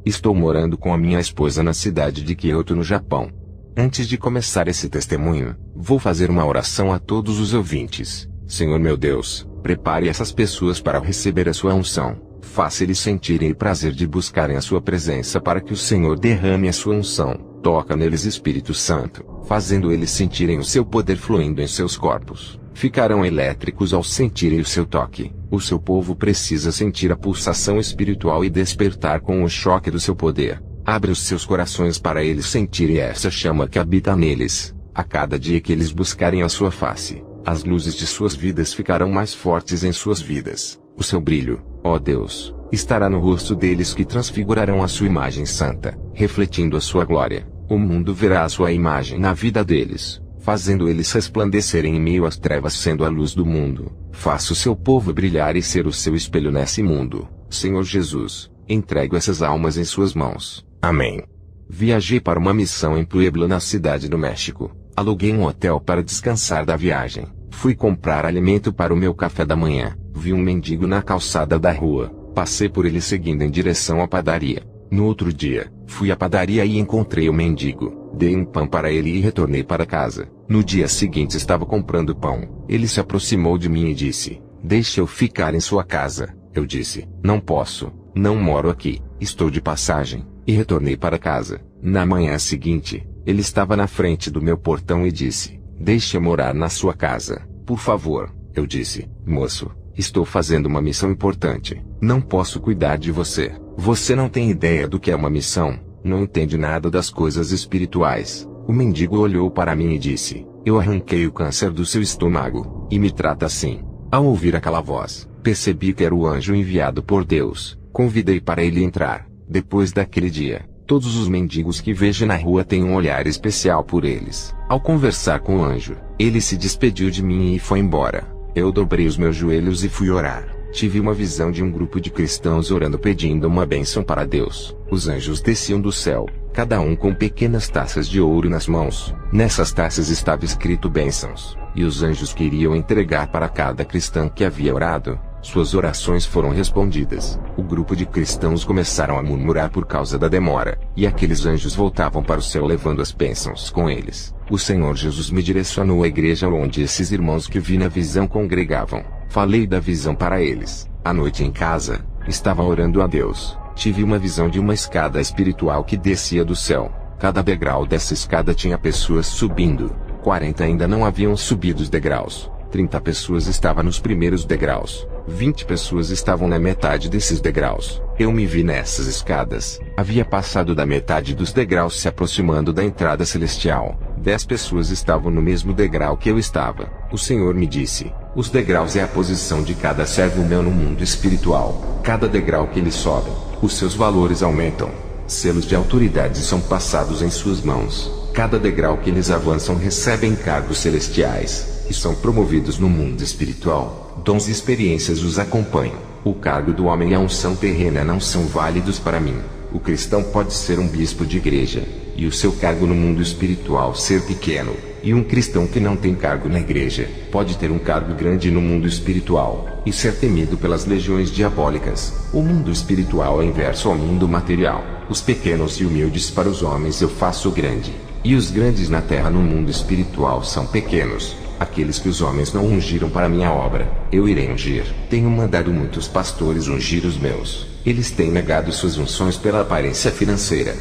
Estou morando com a minha esposa na cidade de Kyoto, no Japão. Antes de começar esse testemunho, vou fazer uma oração a todos os ouvintes. Senhor meu Deus, prepare essas pessoas para receber a sua unção. Faça eles sentirem o prazer de buscarem a sua presença para que o Senhor derrame a sua unção. Toca neles, Espírito Santo, fazendo eles sentirem o seu poder fluindo em seus corpos. Ficarão elétricos ao sentirem o seu toque. O seu povo precisa sentir a pulsação espiritual e despertar com o choque do seu poder. Abre os seus corações para eles sentirem essa chama que habita neles. A cada dia que eles buscarem a sua face, as luzes de suas vidas ficarão mais fortes em suas vidas. O seu brilho, ó Deus, estará no rosto deles, que transfigurarão a sua imagem santa, refletindo a sua glória. O mundo verá a sua imagem na vida deles, fazendo eles resplandecerem em meio às trevas, sendo a luz do mundo. Faça o seu povo brilhar e ser o seu espelho nesse mundo. Senhor Jesus, entrego essas almas em suas mãos. Amém. Viajei para uma missão em Puebla, na cidade do México. Aluguei um hotel para descansar da viagem. Fui comprar alimento para o meu café da manhã. Vi um mendigo na calçada da rua. Passei por ele seguindo em direção à padaria. No outro dia, fui à padaria e encontrei o mendigo. Dei um pão para ele e retornei para casa. No dia seguinte estava comprando pão. Ele se aproximou de mim e disse: "Deixe eu ficar em sua casa." Eu disse: "Não posso, não moro aqui, estou de passagem." E retornei para casa. Na manhã seguinte, ele estava na frente do meu portão e disse: "Deixe eu morar na sua casa, por favor." Eu disse: "Moço, estou fazendo uma missão importante. Não posso cuidar de você. Você não tem ideia do que é uma missão, não entende nada das coisas espirituais." O mendigo olhou para mim e disse: "Eu arranquei o câncer do seu estômago, e me trata assim." Ao ouvir aquela voz, percebi que era o anjo enviado por Deus. Convidei para ele entrar. Depois daquele dia, todos os mendigos que vejo na rua têm um olhar especial por eles. Ao conversar com o anjo, ele se despediu de mim e foi embora. Eu dobrei os meus joelhos e fui orar. Tive uma visão de um grupo de cristãos orando, pedindo uma bênção para Deus. Os anjos desciam do céu, cada um com pequenas taças de ouro nas mãos. Nessas taças estava escrito bênçãos, e os anjos queriam entregar para cada cristão que havia orado. Suas orações foram respondidas. O grupo de cristãos começaram a murmurar por causa da demora, e aqueles anjos voltavam para o céu levando as bênçãos com eles. O Senhor Jesus me direcionou à igreja onde esses irmãos que vi na visão congregavam. Falei da visão para eles. À noite em casa, estava orando a Deus. Tive uma visão de uma escada espiritual que descia do céu. Cada degrau dessa escada tinha pessoas subindo. 40 ainda não haviam subido os degraus. 30 pessoas estavam nos primeiros degraus. 20 pessoas estavam na metade desses degraus. Eu me vi nessas escadas. Havia passado da metade dos degraus, se aproximando da entrada celestial. 10 pessoas estavam no mesmo degrau que eu estava. O Senhor me disse: "Os degraus é a posição de cada servo meu no mundo espiritual. Cada degrau que eles sobem, os seus valores aumentam. Selos de autoridade são passados em suas mãos. Cada degrau que eles avançam recebem cargos celestiais, e são promovidos no mundo espiritual. Dons e experiências os acompanham. O cargo do homem e a unção terrena não são válidos para mim. O cristão pode ser um bispo de igreja, e o seu cargo no mundo espiritual ser pequeno. E um cristão que não tem cargo na igreja, pode ter um cargo grande no mundo espiritual, e ser temido pelas legiões diabólicas. O mundo espiritual é inverso ao mundo material. Os pequenos e humildes para os homens eu faço grande, e os grandes na terra no mundo espiritual são pequenos. Aqueles que os homens não ungiram para minha obra, eu irei ungir. Tenho mandado muitos pastores ungir os meus. Eles têm negado suas unções pela aparência financeira.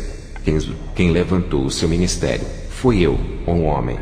Quem levantou o seu ministério, foi eu, um homem.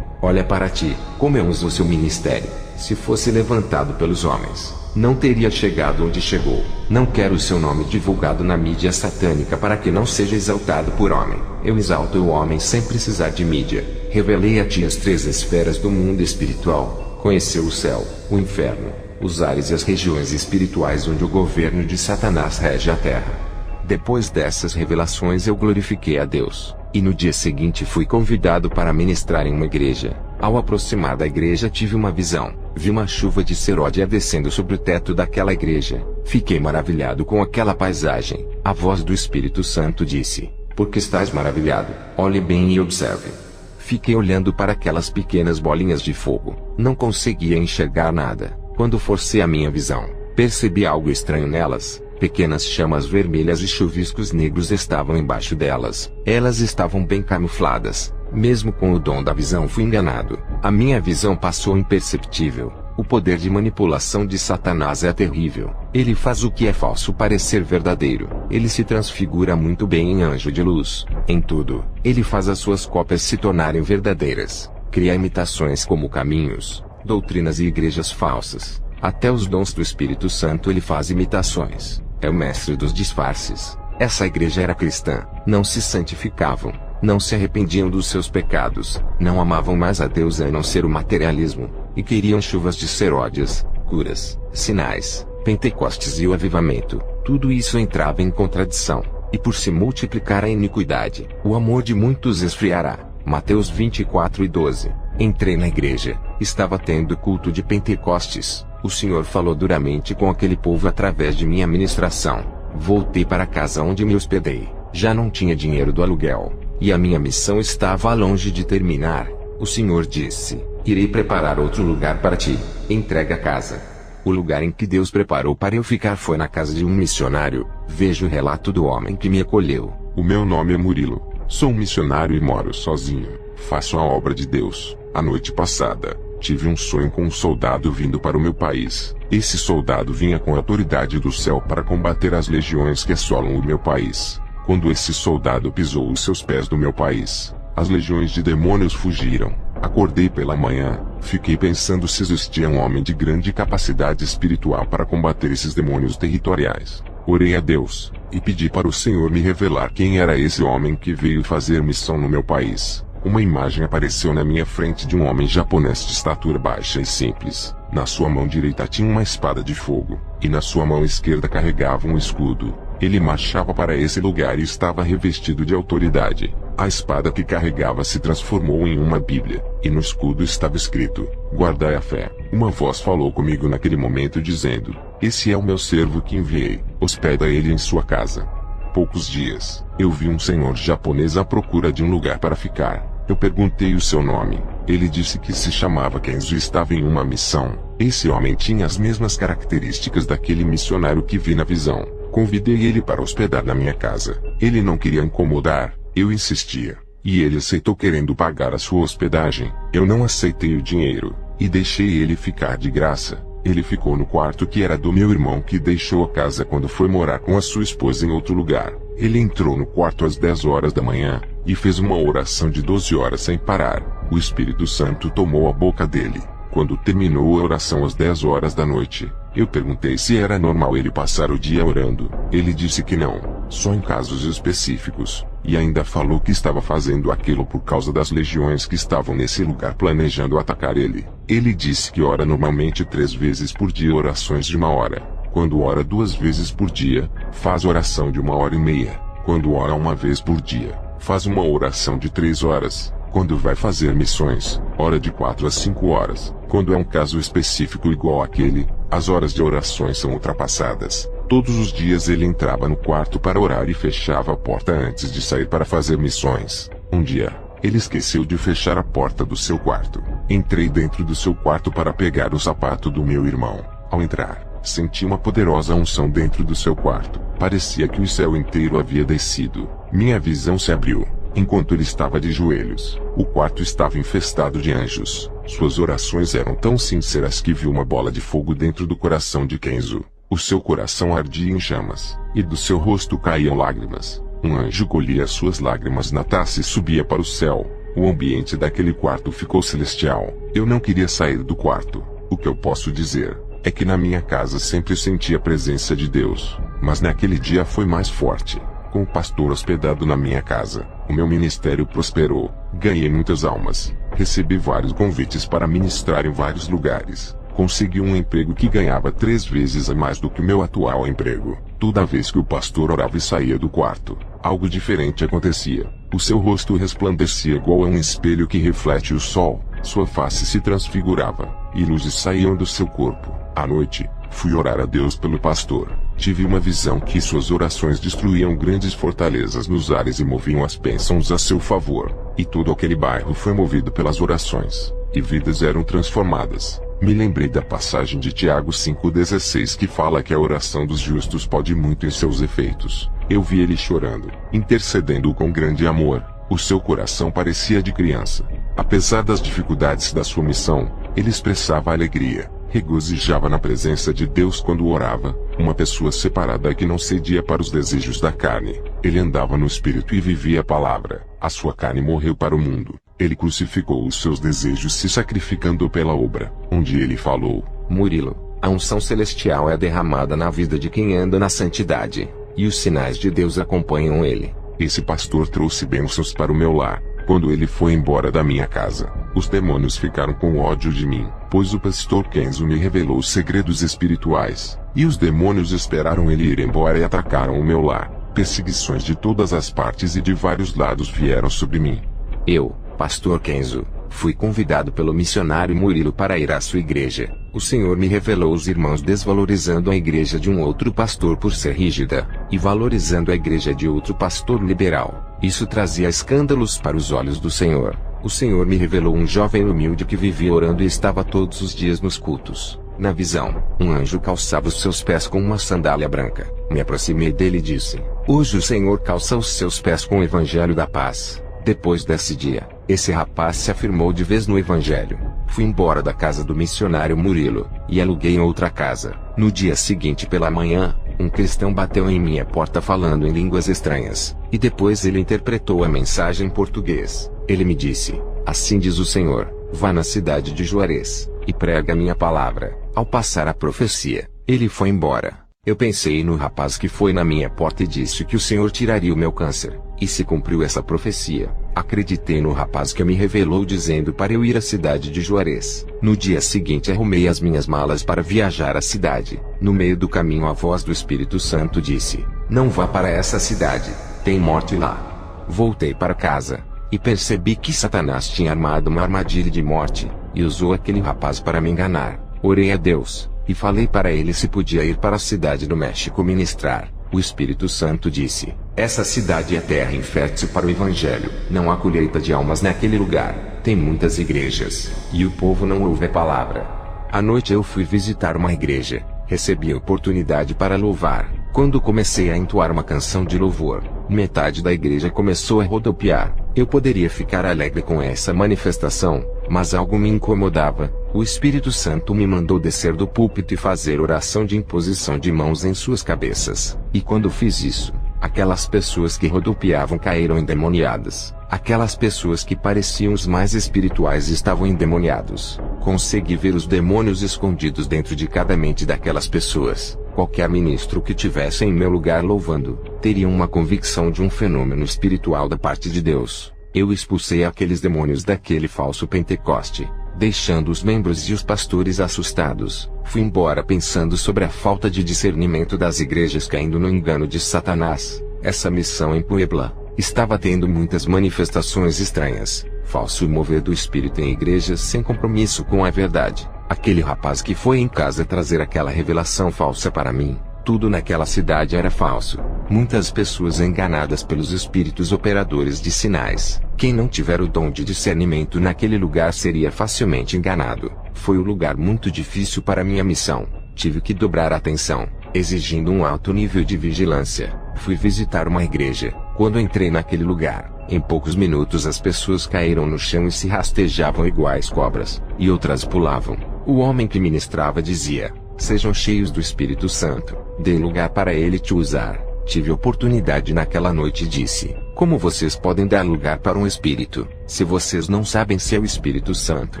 Olha para ti, como eu uso o seu ministério. Se fosse levantado pelos homens, não teria chegado onde chegou. Não quero o seu nome divulgado na mídia satânica para que não seja exaltado por homem. Eu exalto o homem sem precisar de mídia. Revelei a ti as 3 esferas do mundo espiritual. Conheceu o céu, o inferno, os ares e as regiões espirituais onde o governo de Satanás rege a terra. Depois dessas revelações eu glorifiquei a Deus, e no dia seguinte fui convidado para ministrar em uma igreja. Ao aproximar da igreja tive uma visão. Vi uma chuva de seródia descendo sobre o teto daquela igreja. Fiquei maravilhado com aquela paisagem. A voz do Espírito Santo disse: "Por que estás maravilhado? Olhe bem e observe." Fiquei olhando para aquelas pequenas bolinhas de fogo. Não conseguia enxergar nada. Quando forcei a minha visão, percebi algo estranho nelas. Pequenas chamas vermelhas e chuviscos negros estavam embaixo delas. Elas estavam bem camufladas. Mesmo com o dom da visão fui enganado. A minha visão passou imperceptível. O poder de manipulação de Satanás é terrível. Ele faz o que é falso parecer verdadeiro. Ele se transfigura muito bem em anjo de luz. Em tudo, ele faz as suas cópias se tornarem verdadeiras. Cria imitações como caminhos, doutrinas e igrejas falsas. Até os dons do Espírito Santo ele faz imitações. É o mestre dos disfarces. Essa igreja era cristã. Não se santificavam. Não se arrependiam dos seus pecados. Não amavam mais a Deus a não ser o materialismo. E queriam chuvas de seródias, curas, sinais, Pentecostes e o avivamento. Tudo isso entrava em contradição. E por se multiplicar a iniquidade, o amor de muitos esfriará. Mateus 24:12. Entrei na igreja. Estava tendo culto de Pentecostes. O Senhor falou duramente com aquele povo através de minha ministração. Voltei para casa onde me hospedei. Já não tinha dinheiro do aluguel. E a minha missão estava longe de terminar. O Senhor disse: irei preparar outro lugar para ti. Entrega a casa. O lugar em que Deus preparou para eu ficar foi na casa de um missionário. Veja o relato do homem que me acolheu. O meu nome é Murilo. Sou um missionário e moro sozinho. Faço a obra de Deus. A noite passada, tive um sonho com um soldado vindo para o meu país. Esse soldado vinha com a autoridade do céu para combater as legiões que assolam o meu país. Quando esse soldado pisou os seus pés no meu país, as legiões de demônios fugiram. Acordei pela manhã, fiquei pensando se existia um homem de grande capacidade espiritual para combater esses demônios territoriais. Orei a Deus, e pedi para o Senhor me revelar quem era esse homem que veio fazer missão no meu país. Uma imagem apareceu na minha frente de um homem japonês de estatura baixa e simples. Na sua mão direita tinha uma espada de fogo, e na sua mão esquerda carregava um escudo. Ele marchava para esse lugar e estava revestido de autoridade. A espada que carregava se transformou em uma Bíblia, e no escudo estava escrito: guardai a fé. Uma voz falou comigo naquele momento dizendo: esse é o meu servo que enviei, hospeda ele em sua casa. Poucos dias, eu vi um senhor japonês à procura de um lugar para ficar. Eu perguntei o seu nome. Ele disse que se chamava Kenzo e estava em uma missão. Esse homem tinha as mesmas características daquele missionário que vi na visão. Convidei ele para hospedar na minha casa. Ele não queria incomodar. Eu insistia. E ele aceitou querendo pagar a sua hospedagem. Eu não aceitei o dinheiro. E deixei ele ficar de graça. Ele ficou no quarto que era do meu irmão que deixou a casa quando foi morar com a sua esposa em outro lugar. Ele entrou no quarto às 10 horas da manhã, e fez uma oração de 12 horas sem parar. O Espírito Santo tomou a boca dele. Quando terminou a oração às 10 horas da noite, eu perguntei se era normal ele passar o dia orando. Ele disse que não, só em casos específicos. E ainda falou que estava fazendo aquilo por causa das legiões que estavam nesse lugar planejando atacar ele. Ele disse que ora normalmente 3 vezes por dia orações de 1 hora. Quando ora 2 vezes por dia, faz oração de 1h30. Quando ora 1 vez por dia, faz uma oração de 3 horas. Quando vai fazer missões, ora de 4 a 5 horas. Quando é um caso específico igual àquele, as horas de orações são ultrapassadas. Todos os dias ele entrava no quarto para orar e fechava a porta antes de sair para fazer missões. Um dia, ele esqueceu de fechar a porta do seu quarto. Entrei dentro do seu quarto para pegar o sapato do meu irmão. Ao entrar, senti uma poderosa unção dentro do seu quarto. Parecia que o céu inteiro havia descido. Minha visão se abriu. Enquanto ele estava de joelhos, o quarto estava infestado de anjos. Suas orações eram tão sinceras que vi uma bola de fogo dentro do coração de Kenzo. O seu coração ardia em chamas, e do seu rosto caíam lágrimas. Um anjo colhia suas lágrimas na taça e subia para o céu. O ambiente daquele quarto ficou celestial. Eu não queria sair do quarto. O que eu posso dizer é que na minha casa sempre senti a presença de Deus, mas naquele dia foi mais forte. Com o pastor hospedado na minha casa, o meu ministério prosperou. Ganhei muitas almas. Recebi vários convites para ministrar em vários lugares. Consegui um emprego que ganhava 3 vezes a mais do que o meu atual emprego. Toda vez que o pastor orava e saía do quarto, algo diferente acontecia. O seu rosto resplandecia igual a um espelho que reflete o sol. Sua face se transfigurava, e luzes saíam do seu corpo. À noite, fui orar a Deus pelo pastor. Tive uma visão que suas orações destruíam grandes fortalezas nos ares e moviam as bênçãos a seu favor. E todo aquele bairro foi movido pelas orações, e vidas eram transformadas. Me lembrei da passagem de Tiago 5,16 que fala que a oração dos justos pode muito em seus efeitos. Eu vi ele chorando, intercedendo com grande amor. O seu coração parecia de criança. Apesar das dificuldades da sua missão, ele expressava alegria, regozijava na presença de Deus quando orava, uma pessoa separada que não cedia para os desejos da carne. Ele andava no Espírito e vivia a palavra. A sua carne morreu para o mundo. Ele crucificou os seus desejos se sacrificando pela obra, onde ele falou: Murilo, a unção celestial é derramada na vida de quem anda na santidade, e os sinais de Deus acompanham ele. Esse pastor trouxe bênçãos para o meu lar. Quando ele foi embora da minha casa, os demônios ficaram com ódio de mim, pois o pastor Kenzo me revelou segredos espirituais, e os demônios esperaram ele ir embora e atacaram o meu lar. Perseguições de todas as partes e de vários lados vieram sobre mim. Eu, pastor Kenzo, fui convidado pelo missionário Murilo para ir à sua igreja. O Senhor me revelou os irmãos desvalorizando a igreja de um outro pastor por ser rígida, e valorizando a igreja de outro pastor liberal. Isso trazia escândalos para os olhos do Senhor. O Senhor me revelou um jovem humilde que vivia orando e estava todos os dias nos cultos. Na visão, um anjo calçava os seus pés com uma sandália branca. Me aproximei dele e disse: Hoje o Senhor calça os seus pés com o evangelho da paz. Depois desse dia, esse rapaz se afirmou de vez no evangelho. Fui embora da casa do missionário Murilo, e aluguei em outra casa. No dia seguinte pela manhã, um cristão bateu em minha porta falando em línguas estranhas, e depois ele interpretou a mensagem em português. Ele me disse: Assim diz o Senhor, vá na cidade de Juarez, e prega a minha palavra. Ao passar a profecia, ele foi embora. Eu pensei no rapaz que foi na minha porta e disse que o Senhor tiraria o meu câncer, e se cumpriu essa profecia. Acreditei no rapaz que me revelou dizendo para eu ir à cidade de Juarez. No dia seguinte arrumei as minhas malas para viajar à cidade. No meio do caminho a voz do Espírito Santo disse: Não vá para essa cidade, tem morte lá. Voltei para casa, e percebi que Satanás tinha armado uma armadilha de morte, e usou aquele rapaz para me enganar. Orei a Deus, e falei para ele se podia ir para a cidade do México ministrar. O Espírito Santo disse: Essa cidade é terra infértil para o Evangelho. Não há colheita de almas naquele lugar. Tem muitas igrejas, e o povo não ouve a palavra. À noite eu fui visitar uma igreja. Recebi a oportunidade para louvar. Quando comecei a entoar uma canção de louvor, metade da igreja começou a rodopiar. Eu poderia ficar alegre com essa manifestação, mas algo me incomodava. O Espírito Santo me mandou descer do púlpito e fazer oração de imposição de mãos em suas cabeças. E quando fiz isso, aquelas pessoas que rodopiavam caíram endemoniadas. Aquelas pessoas que pareciam os mais espirituais estavam endemoniados. Consegui ver os demônios escondidos dentro de cada mente daquelas pessoas. Qualquer ministro que tivesse em meu lugar louvando, teria uma convicção de um fenômeno espiritual da parte de Deus. Eu expulsei aqueles demônios daquele falso Pentecoste, deixando os membros e os pastores assustados. Fui embora pensando sobre a falta de discernimento das igrejas caindo no engano de Satanás. Essa missão em Puebla estava tendo muitas manifestações estranhas, falso mover do espírito em igrejas sem compromisso com a verdade. Aquele rapaz que foi em casa trazer aquela revelação falsa para mim. Tudo naquela cidade era falso. Muitas pessoas enganadas pelos espíritos operadores de sinais. Quem não tiver o dom de discernimento naquele lugar seria facilmente enganado. Foi um lugar muito difícil para minha missão. Tive que dobrar a atenção, exigindo um alto nível de vigilância. Fui visitar uma igreja. Quando entrei naquele lugar, em poucos minutos as pessoas caíram no chão e se rastejavam iguais cobras, e outras pulavam. O homem que ministrava dizia: Sejam cheios do Espírito Santo, dê lugar para ele te usar. Tive oportunidade naquela noite e disse: Como vocês podem dar lugar para um Espírito, se vocês não sabem se é o Espírito Santo?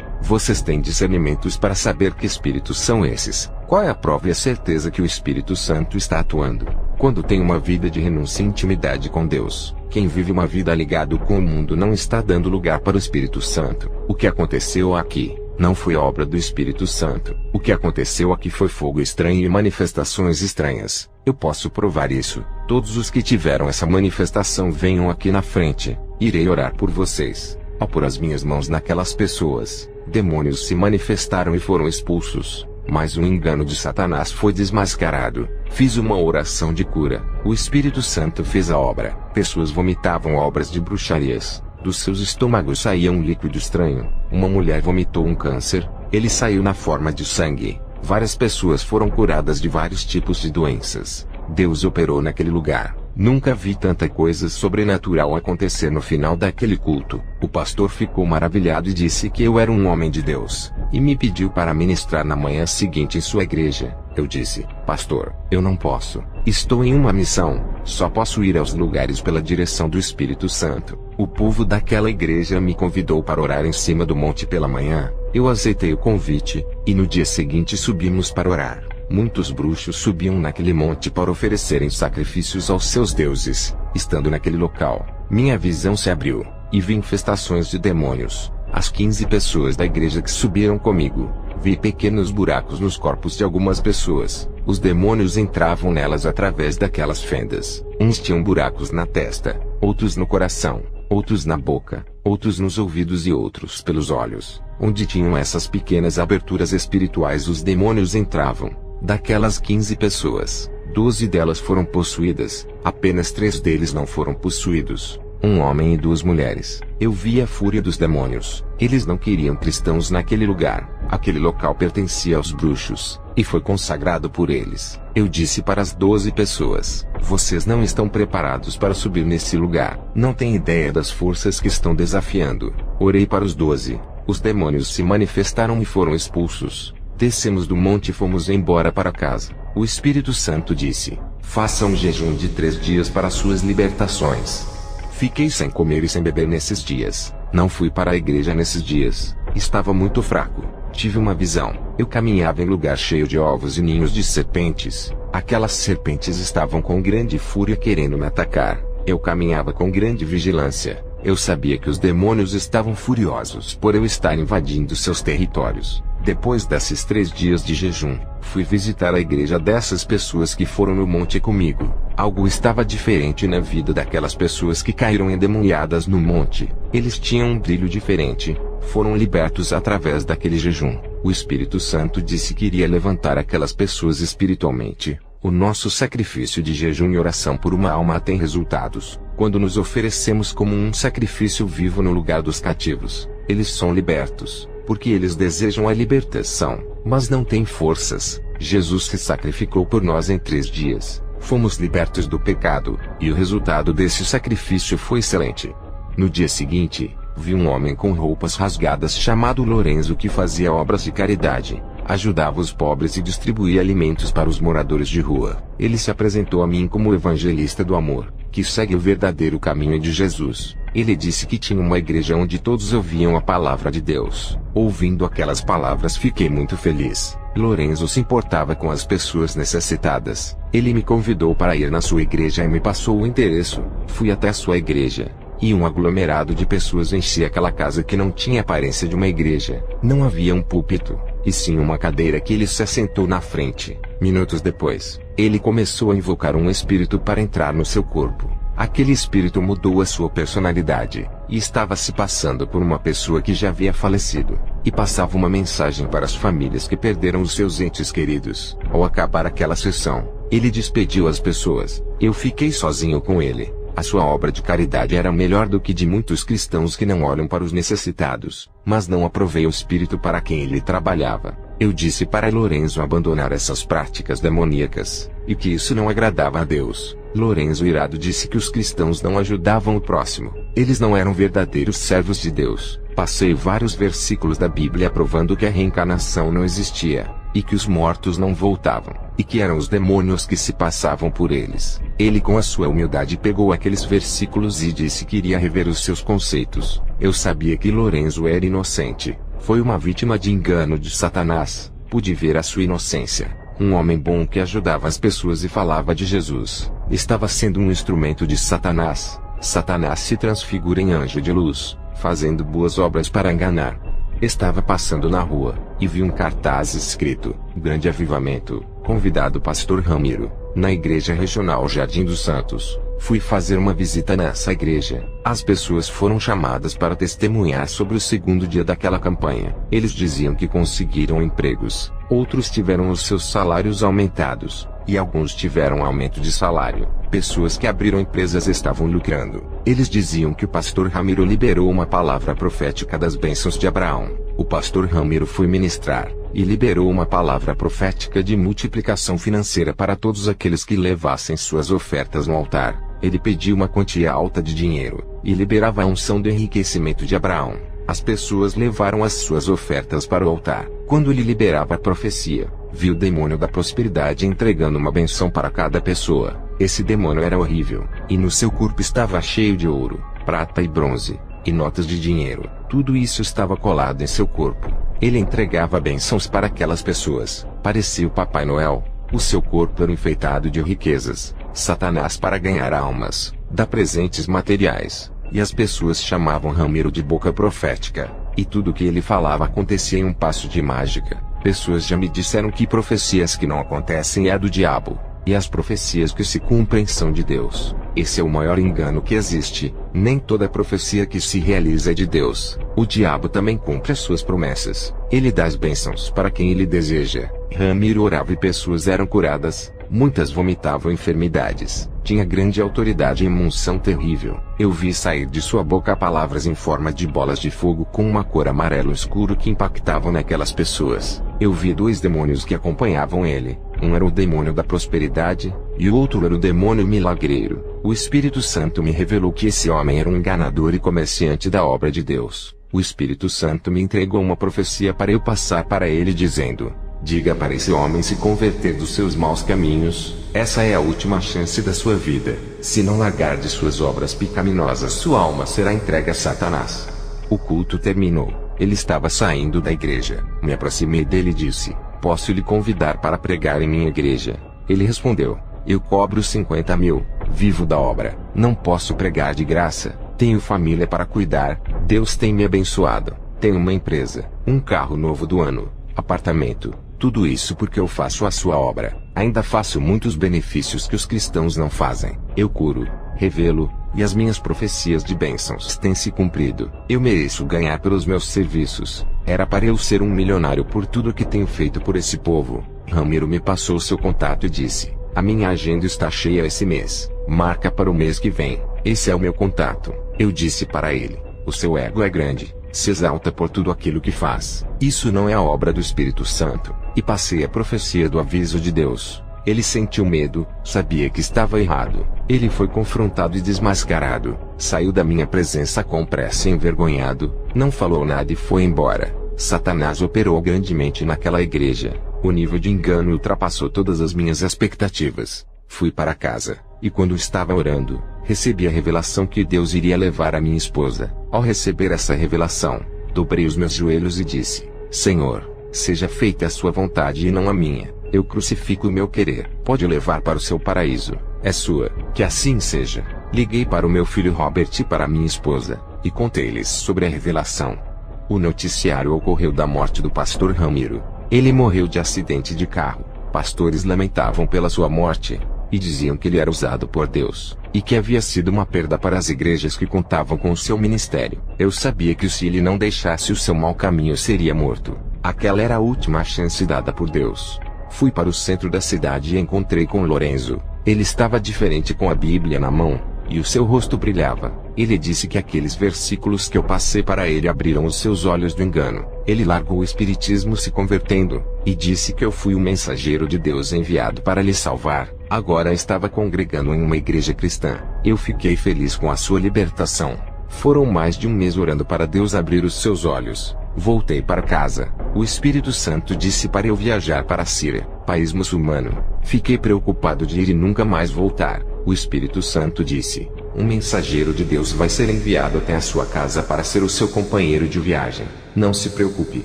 Vocês têm discernimentos para saber que Espíritos são esses? Qual é a prova e a certeza que o Espírito Santo está atuando? Quando tem uma vida de renúncia e intimidade com Deus, quem vive uma vida ligado com o mundo não está dando lugar para o Espírito Santo. O que aconteceu aqui não foi obra do Espírito Santo. O que aconteceu aqui foi fogo estranho e manifestações estranhas. Eu posso provar isso. Todos os que tiveram essa manifestação venham aqui na frente. Irei orar por vocês. Ao pôr as minhas mãos naquelas pessoas, demônios se manifestaram e foram expulsos. Mas o engano de Satanás foi desmascarado. Fiz uma oração de cura. O Espírito Santo fez a obra. Pessoas vomitavam obras de bruxarias. Dos seus estômagos saía um líquido estranho. Uma mulher vomitou um câncer. Ele saiu na forma de sangue. Várias pessoas foram curadas de vários tipos de doenças. Deus operou naquele lugar. Nunca vi tanta coisa sobrenatural acontecer no final daquele culto. O pastor ficou maravilhado e disse que eu era um homem de Deus, e me pediu para ministrar na manhã seguinte em sua igreja. Eu disse: pastor, eu não posso. Estou em uma missão. Só posso ir aos lugares pela direção do Espírito Santo. O povo daquela igreja me convidou para orar em cima do monte pela manhã. Eu aceitei o convite, e no dia seguinte subimos para orar. Muitos bruxos subiam naquele monte para oferecerem sacrifícios aos seus deuses. Estando naquele local, minha visão se abriu, e vi infestações de demônios. As 15 pessoas da igreja que subiram comigo, vi pequenos buracos nos corpos de algumas pessoas. Os demônios entravam nelas através daquelas fendas. Uns tinham buracos na testa, outros no coração, outros na boca, outros nos ouvidos e outros pelos olhos. Onde tinham essas pequenas aberturas espirituais, os demônios entravam. Daquelas 15 pessoas, 12 delas foram possuídas, apenas 3 deles não foram possuídos. Um homem e 2 mulheres. Eu vi a fúria dos demônios. Eles não queriam cristãos naquele lugar. Aquele local pertencia aos bruxos, e foi consagrado por eles. Eu disse para as 12 pessoas: vocês não estão preparados para subir nesse lugar. Não têm ideia das forças que estão desafiando. Orei para os 12. Os demônios se manifestaram e foram expulsos. Descemos do monte e fomos embora para casa. O Espírito Santo disse: faça um jejum de 3 dias para suas libertações. Fiquei sem comer e sem beber nesses dias. Não fui para a igreja nesses dias. Estava muito fraco. Tive uma visão. Eu caminhava em lugar cheio de ovos e ninhos de serpentes. Aquelas serpentes estavam com grande fúria querendo me atacar. Eu caminhava com grande vigilância. Eu sabia que os demônios estavam furiosos por eu estar invadindo seus territórios. Depois desses 3 dias de jejum, fui visitar a igreja dessas pessoas que foram no monte comigo. Algo estava diferente na vida daquelas pessoas que caíram endemoniadas no monte. Eles tinham um brilho diferente. Foram libertos através daquele jejum. O Espírito Santo disse que iria levantar aquelas pessoas espiritualmente. O nosso sacrifício de jejum e oração por uma alma tem resultados. Quando nos oferecemos como um sacrifício vivo no lugar dos cativos, eles são libertos, porque eles desejam a libertação, mas não têm forças. Jesus se sacrificou por nós em 3 dias. Fomos libertos do pecado, e o resultado desse sacrifício foi excelente. No dia seguinte, vi um homem com roupas rasgadas chamado Lorenzo que fazia obras de caridade. Ajudava os pobres e distribuía alimentos para os moradores de rua. Ele se apresentou a mim como o evangelista do amor, que segue o verdadeiro caminho de Jesus. Ele disse que tinha uma igreja onde todos ouviam a palavra de Deus. Ouvindo aquelas palavras fiquei muito feliz. Lorenzo se importava com as pessoas necessitadas. Ele me convidou para ir na sua igreja e me passou o endereço. Fui até a sua igreja, e um aglomerado de pessoas enchia aquela casa que não tinha aparência de uma igreja. Não havia um púlpito, e sim uma cadeira que ele se assentou na frente. Minutos depois, ele começou a invocar um espírito para entrar no seu corpo. Aquele espírito mudou a sua personalidade, e estava se passando por uma pessoa que já havia falecido, e passava uma mensagem para as famílias que perderam os seus entes queridos. Ao acabar aquela sessão, ele despediu as pessoas. Eu fiquei sozinho com ele. A sua obra de caridade era melhor do que de muitos cristãos que não olham para os necessitados, mas não aprovei o espírito para quem ele trabalhava. Eu disse para Lorenzo abandonar essas práticas demoníacas, e que isso não agradava a Deus. Lorenzo irado disse que os cristãos não ajudavam o próximo. Eles não eram verdadeiros servos de Deus. Passei vários versículos da Bíblia provando que a reencarnação não existia, e que os mortos não voltavam, e que eram os demônios que se passavam por eles. Ele com a sua humildade pegou aqueles versículos e disse que iria rever os seus conceitos. Eu sabia que Lorenzo era inocente. Foi uma vítima de engano de Satanás. Pude ver a sua inocência. Um homem bom que ajudava as pessoas e falava de Jesus, estava sendo um instrumento de Satanás. Satanás se transfigura em anjo de luz, fazendo boas obras para enganar. Estava passando na rua, e vi um cartaz escrito: Grande Avivamento, convidado Pastor Ramiro, na Igreja Regional Jardim dos Santos. Fui fazer uma visita nessa igreja. As pessoas foram chamadas para testemunhar sobre o segundo dia daquela campanha. Eles diziam que conseguiram empregos, outros tiveram os seus salários aumentados, e alguns tiveram aumento de salário. Pessoas que abriram empresas estavam lucrando. Eles diziam que o pastor Ramiro liberou uma palavra profética das bênçãos de Abraão. O pastor Ramiro foi ministrar, e liberou uma palavra profética de multiplicação financeira para todos aqueles que levassem suas ofertas no altar. Ele pediu uma quantia alta de dinheiro, e liberava a unção do enriquecimento de Abraão. As pessoas levaram as suas ofertas para o altar. Quando ele liberava a profecia, viu o demônio da prosperidade entregando uma benção para cada pessoa. Esse demônio era horrível, e no seu corpo estava cheio de ouro, prata e bronze, e notas de dinheiro. Tudo isso estava colado em seu corpo. Ele entregava bênçãos para aquelas pessoas. Parecia o Papai Noel. O seu corpo era enfeitado de riquezas. Satanás, para ganhar almas, dá presentes materiais. E as pessoas chamavam Ramiro de boca profética. E tudo o que ele falava acontecia em um passo de mágica. Pessoas já me disseram que profecias que não acontecem é do diabo. E as profecias que se cumprem são de Deus. Esse é o maior engano que existe. Nem toda profecia que se realiza é de Deus. O diabo também cumpre as suas promessas. Ele dá as bênçãos para quem ele deseja. Ramiro orava e pessoas eram curadas. Muitas vomitavam enfermidades. Tinha grande autoridade e uma unção terrível. Eu vi sair de sua boca palavras em forma de bolas de fogo com uma cor amarelo escuro que impactavam naquelas pessoas. Eu vi 2 demônios que acompanhavam ele. Um era o demônio da prosperidade, e o outro era o demônio milagreiro. O Espírito Santo me revelou que esse homem era um enganador e comerciante da obra de Deus. O Espírito Santo me entregou uma profecia para eu passar para ele dizendo: diga para esse homem se converter dos seus maus caminhos. Essa é a última chance da sua vida. Se não largar de suas obras pecaminosas, sua alma será entregue a Satanás. O culto terminou. Ele estava saindo da igreja. Me aproximei dele e disse: posso lhe convidar para pregar em minha igreja? Ele respondeu: eu cobro 50 mil, vivo da obra, não posso pregar de graça, tenho família para cuidar, Deus tem me abençoado, tenho uma empresa, um carro novo do ano, apartamento, tudo isso porque eu faço a sua obra. Ainda faço muitos benefícios que os cristãos não fazem. Eu curo, revelo, e as minhas profecias de bênçãos têm se cumprido. Eu mereço ganhar pelos meus serviços. Era para eu ser um milionário por tudo que tenho feito por esse povo. Ramiro me passou seu contato e disse: a minha agenda está cheia esse mês. Marca para o mês que vem. Esse é o meu contato. Eu disse para ele: o seu ego é grande. Se exalta por tudo aquilo que faz. Isso não é a obra do Espírito Santo. E passei a profecia do aviso de Deus. Ele sentiu medo, sabia que estava errado. Ele foi confrontado e desmascarado. Saiu da minha presença com pressa, envergonhado. Não falou nada e foi embora. Satanás operou grandemente naquela igreja. O nível de engano ultrapassou todas as minhas expectativas. Fui para casa, e quando estava orando, recebi a revelação que Deus iria levar a minha esposa. Ao receber essa revelação, dobrei os meus joelhos e disse: Senhor, seja feita a sua vontade e não a minha. Eu crucifico o meu querer. Pode levar para o seu paraíso. É sua. Que assim seja. Liguei para o meu filho Robert e para minha esposa, e contei-lhes sobre a revelação. O noticiário ocorreu da morte do pastor Ramiro. Ele morreu de acidente de carro. Pastores lamentavam pela sua morte, e diziam que ele era usado por Deus, e que havia sido uma perda para as igrejas que contavam com o seu ministério. Eu sabia que se ele não deixasse o seu mau caminho seria morto. Aquela era a última chance dada por Deus. Fui para o centro da cidade e encontrei com Lorenzo. Ele estava diferente com a Bíblia na mão, e o seu rosto brilhava. Ele disse que aqueles versículos que eu passei para ele abriram os seus olhos do engano. Ele largou o espiritismo se convertendo, e disse que eu fui o mensageiro de Deus enviado para lhe salvar. Agora estava congregando em uma igreja cristã. Eu fiquei feliz com a sua libertação. Foram mais de um mês orando para Deus abrir os seus olhos. Voltei para casa. O Espírito Santo disse para eu viajar para a Síria, país muçulmano. Fiquei preocupado de ir e nunca mais voltar. O Espírito Santo disse: um mensageiro de Deus vai ser enviado até a sua casa para ser o seu companheiro de viagem. Não se preocupe.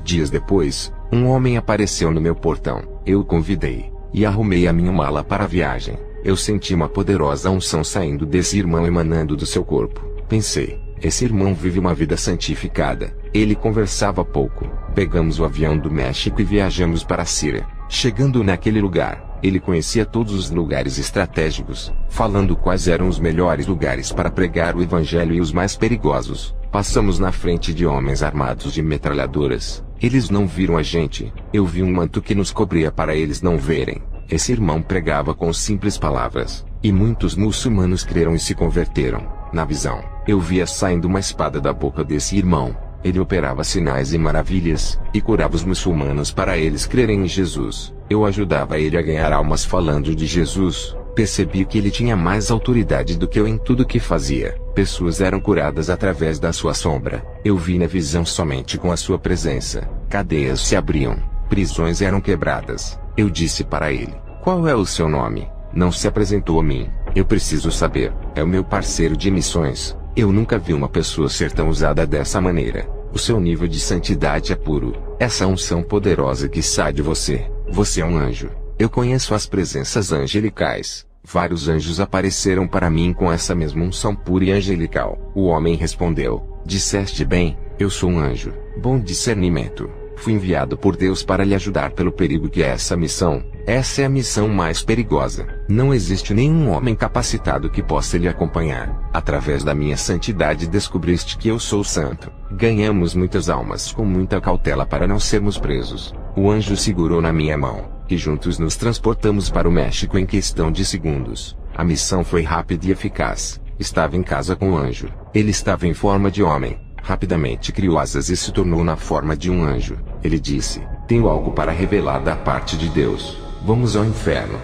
Dias depois, um homem apareceu no meu portão. Eu o convidei, e arrumei a minha mala para a viagem. Eu senti uma poderosa unção saindo desse irmão emanando do seu corpo. Pensei: esse irmão vive uma vida santificada. Ele conversava pouco. Pegamos o avião do México e viajamos para a Síria. Chegando naquele lugar, ele conhecia todos os lugares estratégicos, falando quais eram os melhores lugares para pregar o evangelho e os mais perigosos. Passamos na frente de homens armados de metralhadoras. Eles não viram a gente. Eu vi um manto que nos cobria para eles não verem. Esse irmão pregava com simples palavras, e muitos muçulmanos creram e se converteram. Na visão, eu via saindo uma espada da boca desse irmão. Ele operava sinais e maravilhas, e curava os muçulmanos para eles crerem em Jesus. Eu ajudava ele a ganhar almas falando de Jesus. Percebi que ele tinha mais autoridade do que eu em tudo que fazia. Pessoas eram curadas através da sua sombra. Eu vi na visão somente com a sua presença. Cadeias se abriam. Prisões eram quebradas. Eu disse para ele: qual é o seu nome? Não se apresentou a mim. Eu preciso saber. É o meu parceiro de missões. Eu nunca vi uma pessoa ser tão usada dessa maneira. O seu nível de santidade é puro. Essa unção poderosa que sai de você. Você é um anjo. Eu conheço as presenças angelicais. Vários anjos apareceram para mim com essa mesma unção pura e angelical. O homem respondeu: disseste bem, eu sou um anjo. Bom discernimento. Fui enviado por Deus para lhe ajudar pelo perigo que é essa missão. Essa é a missão mais perigosa. Não existe nenhum homem capacitado que possa lhe acompanhar. Através da minha santidade descobriste que eu sou santo. Ganhamos muitas almas com muita cautela para não sermos presos. O anjo segurou na minha mão, e juntos nos transportamos para o México em questão de segundos. A missão foi rápida e eficaz. Estava em casa com o anjo. Ele estava em forma de homem. Rapidamente criou asas e se tornou na forma de um anjo. Ele disse: tenho algo para revelar da parte de Deus. Vamos ao inferno.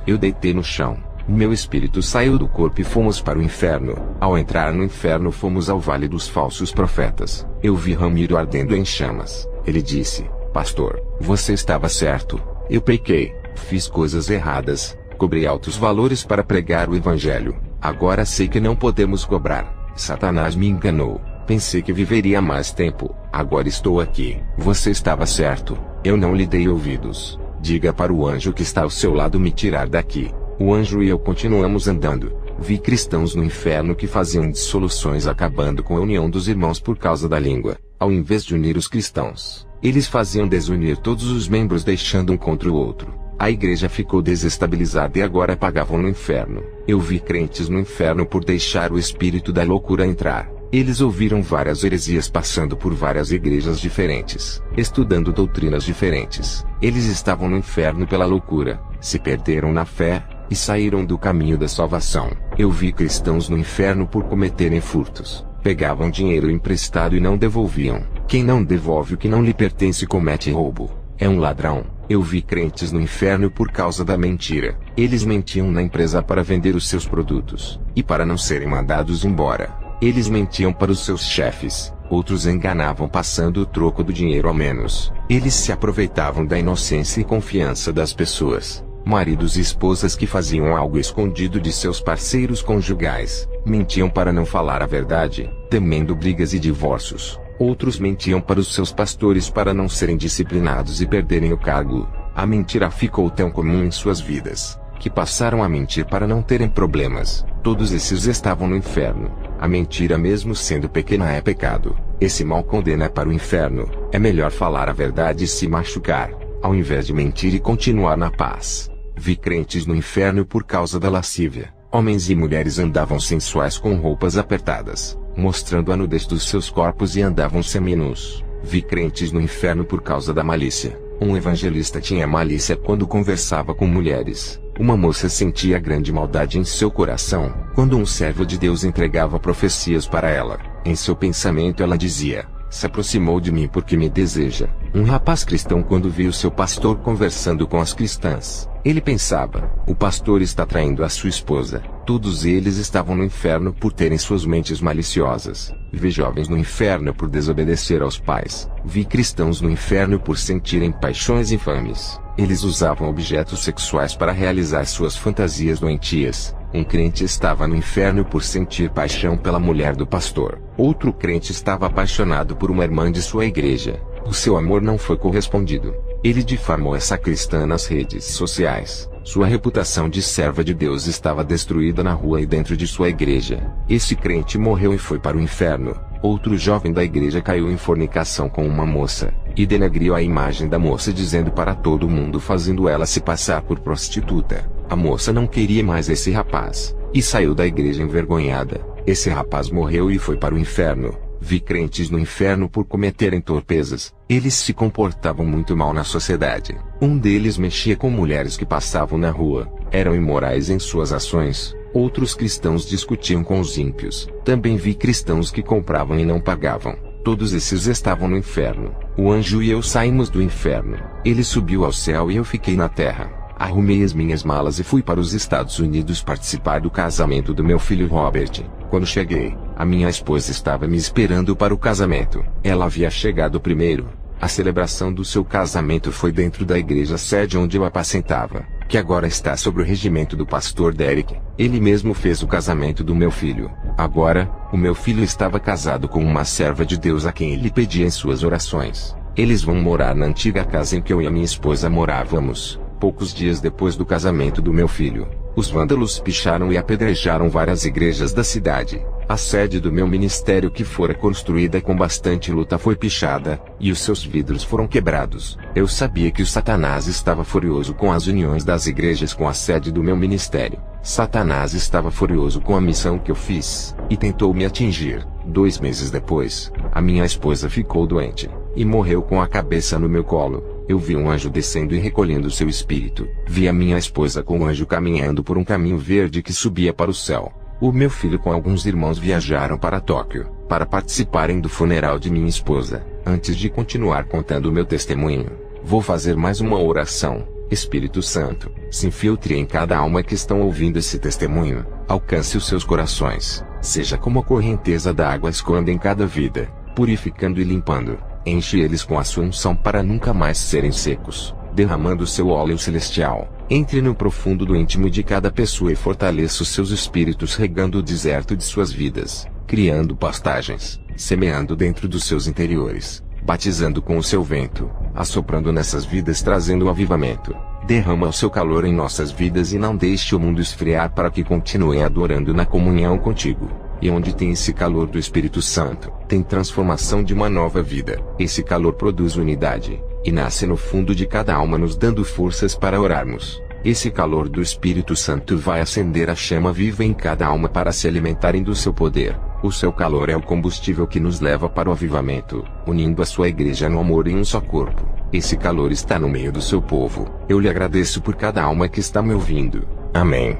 Eu deitei no chão. Meu espírito saiu do corpo e fomos para o inferno. Ao entrar no inferno fomos ao vale dos falsos profetas. Eu vi Ramiro ardendo em chamas. Ele disse: pastor, você estava certo. Eu pequei. Fiz coisas erradas. Cobrei altos valores para pregar o evangelho. Agora sei que não podemos cobrar. Satanás me enganou. Pensei que viveria mais tempo. Agora estou aqui. Você estava certo. Eu não lhe dei ouvidos. Diga para o anjo que está ao seu lado me tirar daqui. O anjo e eu continuamos andando. Vi cristãos no inferno que faziam dissoluções acabando com a união dos irmãos por causa da língua. Ao invés de unir os cristãos, eles faziam desunir todos os membros deixando um contra o outro. A igreja ficou desestabilizada e agora pagavam no inferno. Eu vi crentes no inferno por deixar o espírito da loucura entrar. Eles ouviram várias heresias passando por várias igrejas diferentes, estudando doutrinas diferentes. Eles estavam no inferno pela loucura, se perderam na fé, e saíram do caminho da salvação. Eu vi cristãos no inferno por cometerem furtos. Pegavam dinheiro emprestado e não devolviam. Quem não devolve o que não lhe pertence comete roubo. É um ladrão. Eu vi crentes no inferno por causa da mentira. Eles mentiam na empresa para vender os seus produtos, e para não serem mandados embora. Eles mentiam para os seus chefes, outros enganavam passando o troco do dinheiro ao menos. Eles se aproveitavam da inocência e confiança das pessoas. Maridos e esposas que faziam algo escondido de seus parceiros conjugais, mentiam para não falar a verdade, temendo brigas e divórcios. Outros mentiam para os seus pastores para não serem disciplinados e perderem o cargo. A mentira ficou tão comum em suas vidas, que passaram a mentir para não terem problemas. Todos esses estavam no inferno. A mentira, mesmo sendo pequena, é pecado. Esse mal condena para o inferno. É melhor falar a verdade e se machucar, ao invés de mentir e continuar na paz. Vi crentes no inferno por causa da lascívia. Homens e mulheres andavam sensuais com roupas apertadas, mostrando a nudez dos seus corpos e andavam seminus. Vi crentes no inferno por causa da malícia. Um evangelista tinha malícia quando conversava com mulheres. Uma moça sentia grande maldade em seu coração quando um servo de Deus entregava profecias para ela. Em seu pensamento ela dizia: se aproximou de mim porque me deseja. Um rapaz cristão, quando viu seu pastor conversando com as cristãs, ele pensava: o pastor está traindo a sua esposa. Todos eles estavam no inferno por terem suas mentes maliciosas. Vi jovens no inferno por desobedecer aos pais. Vi cristãos no inferno por sentirem paixões infames. Eles usavam objetos sexuais para realizar suas fantasias doentias. Um crente estava no inferno por sentir paixão pela mulher do pastor. Outro crente estava apaixonado por uma irmã de sua igreja. O seu amor não foi correspondido. Ele difamou essa cristã nas redes sociais. Sua reputação de serva de Deus estava destruída na rua e dentro de sua igreja. Esse crente morreu e foi para o inferno. Outro jovem da igreja caiu em fornicação com uma moça, e denegriu a imagem da moça dizendo para todo mundo, fazendo ela se passar por prostituta. A moça não queria mais esse rapaz, e saiu da igreja envergonhada. Esse rapaz morreu e foi para o inferno. Vi crentes no inferno por cometerem torpezas. Eles se comportavam muito mal na sociedade. Um deles mexia com mulheres que passavam na rua. Eram imorais em suas ações. Outros cristãos discutiam com os ímpios. Também vi cristãos que compravam e não pagavam. Todos esses estavam no inferno. O anjo e eu saímos do inferno. Ele subiu ao céu e eu fiquei na terra. Arrumei as minhas malas e fui para os Estados Unidos participar do casamento do meu filho Robert. Quando cheguei, a minha esposa estava me esperando para o casamento. Ela havia chegado primeiro. A celebração do seu casamento foi dentro da igreja sede onde eu apacentava, que agora está sob o regimento do pastor Derek. Ele mesmo fez o casamento do meu filho. Agora, o meu filho estava casado com uma serva de Deus a quem ele pedia em suas orações. Eles vão morar na antiga casa em que eu e a minha esposa morávamos. Poucos dias depois do casamento do meu filho, os vândalos picharam e apedrejaram várias igrejas da cidade. A sede do meu ministério, que fora construída com bastante luta, foi pichada, e os seus vidros foram quebrados. Eu sabia que o Satanás estava furioso com as uniões das igrejas com a sede do meu ministério. Satanás estava furioso com a missão que eu fiz, e tentou me atingir. 2 meses depois, a minha esposa ficou doente, e morreu com a cabeça no meu colo. Eu vi um anjo descendo e recolhendo seu espírito. Vi a minha esposa com o anjo caminhando por um caminho verde que subia para o céu. O meu filho com alguns irmãos viajaram para Tóquio, para participarem do funeral de minha esposa. Antes de continuar contando o meu testemunho, vou fazer mais uma oração. Espírito Santo, se infiltre em cada alma que estão ouvindo esse testemunho. Alcance os seus corações. Seja como a correnteza da água escoando em cada vida, purificando e limpando. Enche eles com a sua unção para nunca mais serem secos, derramando seu óleo celestial. Entre no profundo do íntimo de cada pessoa e fortaleça os seus espíritos, regando o deserto de suas vidas, criando pastagens, semeando dentro dos seus interiores, batizando com o seu vento, assoprando nessas vidas, trazendo o avivamento. Derrama o seu calor em nossas vidas e não deixe o mundo esfriar, para que continuem adorando na comunhão contigo. E onde tem esse calor do Espírito Santo, tem transformação de uma nova vida. Esse calor produz unidade, e nasce no fundo de cada alma, nos dando forças para orarmos. Esse calor do Espírito Santo vai acender a chama viva em cada alma para se alimentarem do seu poder. O seu calor é o combustível que nos leva para o avivamento, unindo a sua igreja no amor em um só corpo. Esse calor está no meio do seu povo. Eu lhe agradeço por cada alma que está me ouvindo. Amém.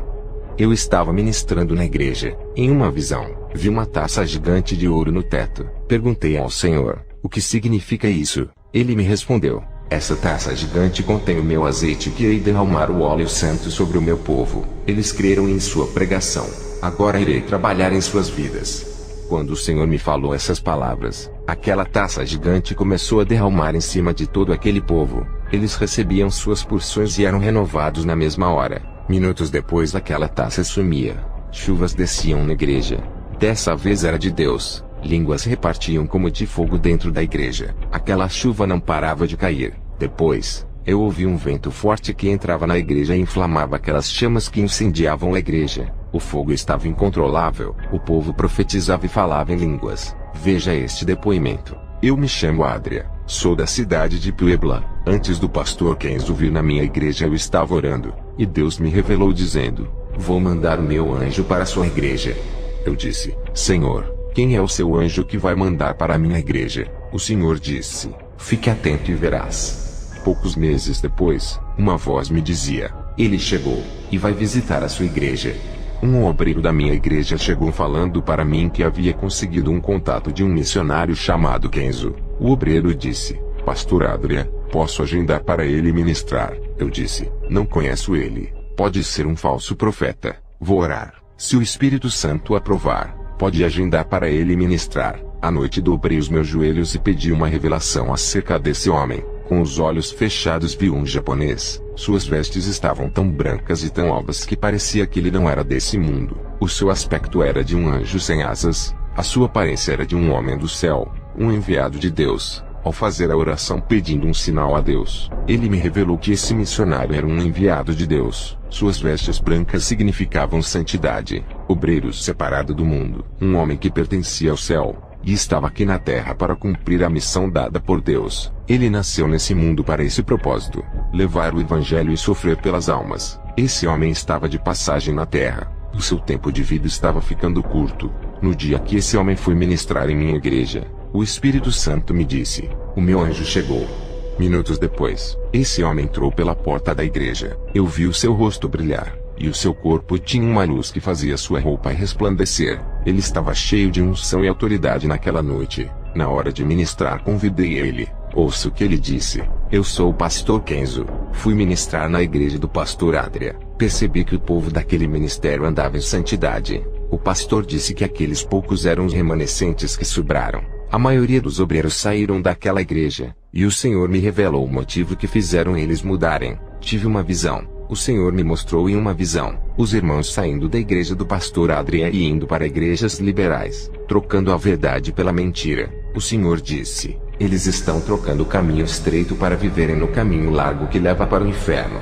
Eu estava ministrando na igreja. Em uma visão, vi uma taça gigante de ouro no teto. Perguntei ao Senhor, o que significa isso? Ele me respondeu, essa taça gigante contém o meu azeite, que irei derramar o óleo santo sobre o meu povo. Eles creram em sua pregação. Agora irei trabalhar em suas vidas. Quando o Senhor me falou essas palavras, aquela taça gigante começou a derramar em cima de todo aquele povo. Eles recebiam suas porções e eram renovados na mesma hora. Minutos depois, aquela taça sumia. Chuvas desciam na igreja. Dessa vez era de Deus. Línguas repartiam como de fogo dentro da igreja. Aquela chuva não parava de cair. Depois, eu ouvi um vento forte que entrava na igreja e inflamava aquelas chamas que incendiavam a igreja. O fogo estava incontrolável. O povo profetizava e falava em línguas. Veja este depoimento. Eu me chamo Adria. Sou da cidade de Puebla. Antes do pastor Kenzo vir na minha igreja, eu estava orando, e Deus me revelou dizendo, vou mandar o meu anjo para a sua igreja. Eu disse, Senhor, quem é o seu anjo que vai mandar para a minha igreja? O Senhor disse, fique atento e verás. Poucos meses depois, uma voz me dizia, ele chegou, e vai visitar a sua igreja. Um obreiro da minha igreja chegou falando para mim que havia conseguido um contato de um missionário chamado Kenzo. O obreiro disse, Pastor Adria, posso agendar para ele ministrar? Eu disse, não conheço ele. Pode ser um falso profeta. Vou orar. Se o Espírito Santo aprovar, pode agendar para ele ministrar. À noite dobrei os meus joelhos e pedi uma revelação acerca desse homem. Com os olhos fechados vi um japonês. Suas vestes estavam tão brancas e tão alvas que parecia que ele não era desse mundo. O seu aspecto era de um anjo sem asas. A sua aparência era de um homem do céu, um enviado de Deus. Ao fazer a oração pedindo um sinal a Deus, ele me revelou que esse missionário era um enviado de Deus. Suas vestes brancas significavam santidade, obreiro separado do mundo, um homem que pertencia ao céu, e estava aqui na terra para cumprir a missão dada por Deus. Ele nasceu nesse mundo para esse propósito, levar o evangelho e sofrer pelas almas. Esse homem estava de passagem na terra. O seu tempo de vida estava ficando curto. No dia que esse homem foi ministrar em minha igreja, o Espírito Santo me disse, o meu anjo chegou. Minutos depois, esse homem entrou pela porta da igreja. Eu vi o seu rosto brilhar, e o seu corpo tinha uma luz que fazia sua roupa resplandecer. Ele estava cheio de unção e autoridade naquela noite. Na hora de ministrar convidei ele. Ouça o que ele disse. Eu sou o pastor Kenzo. Fui ministrar na igreja do pastor Adria. Percebi que o povo daquele ministério andava em santidade. O pastor disse que aqueles poucos eram os remanescentes que sobraram. A maioria dos obreiros saíram daquela igreja, e o Senhor me revelou o motivo que fizeram eles mudarem. Tive uma visão. O Senhor me mostrou em uma visão, os irmãos saindo da igreja do pastor Adria e indo para igrejas liberais, trocando a verdade pela mentira. O Senhor disse, eles estão trocando o caminho estreito para viverem no caminho largo que leva para o inferno.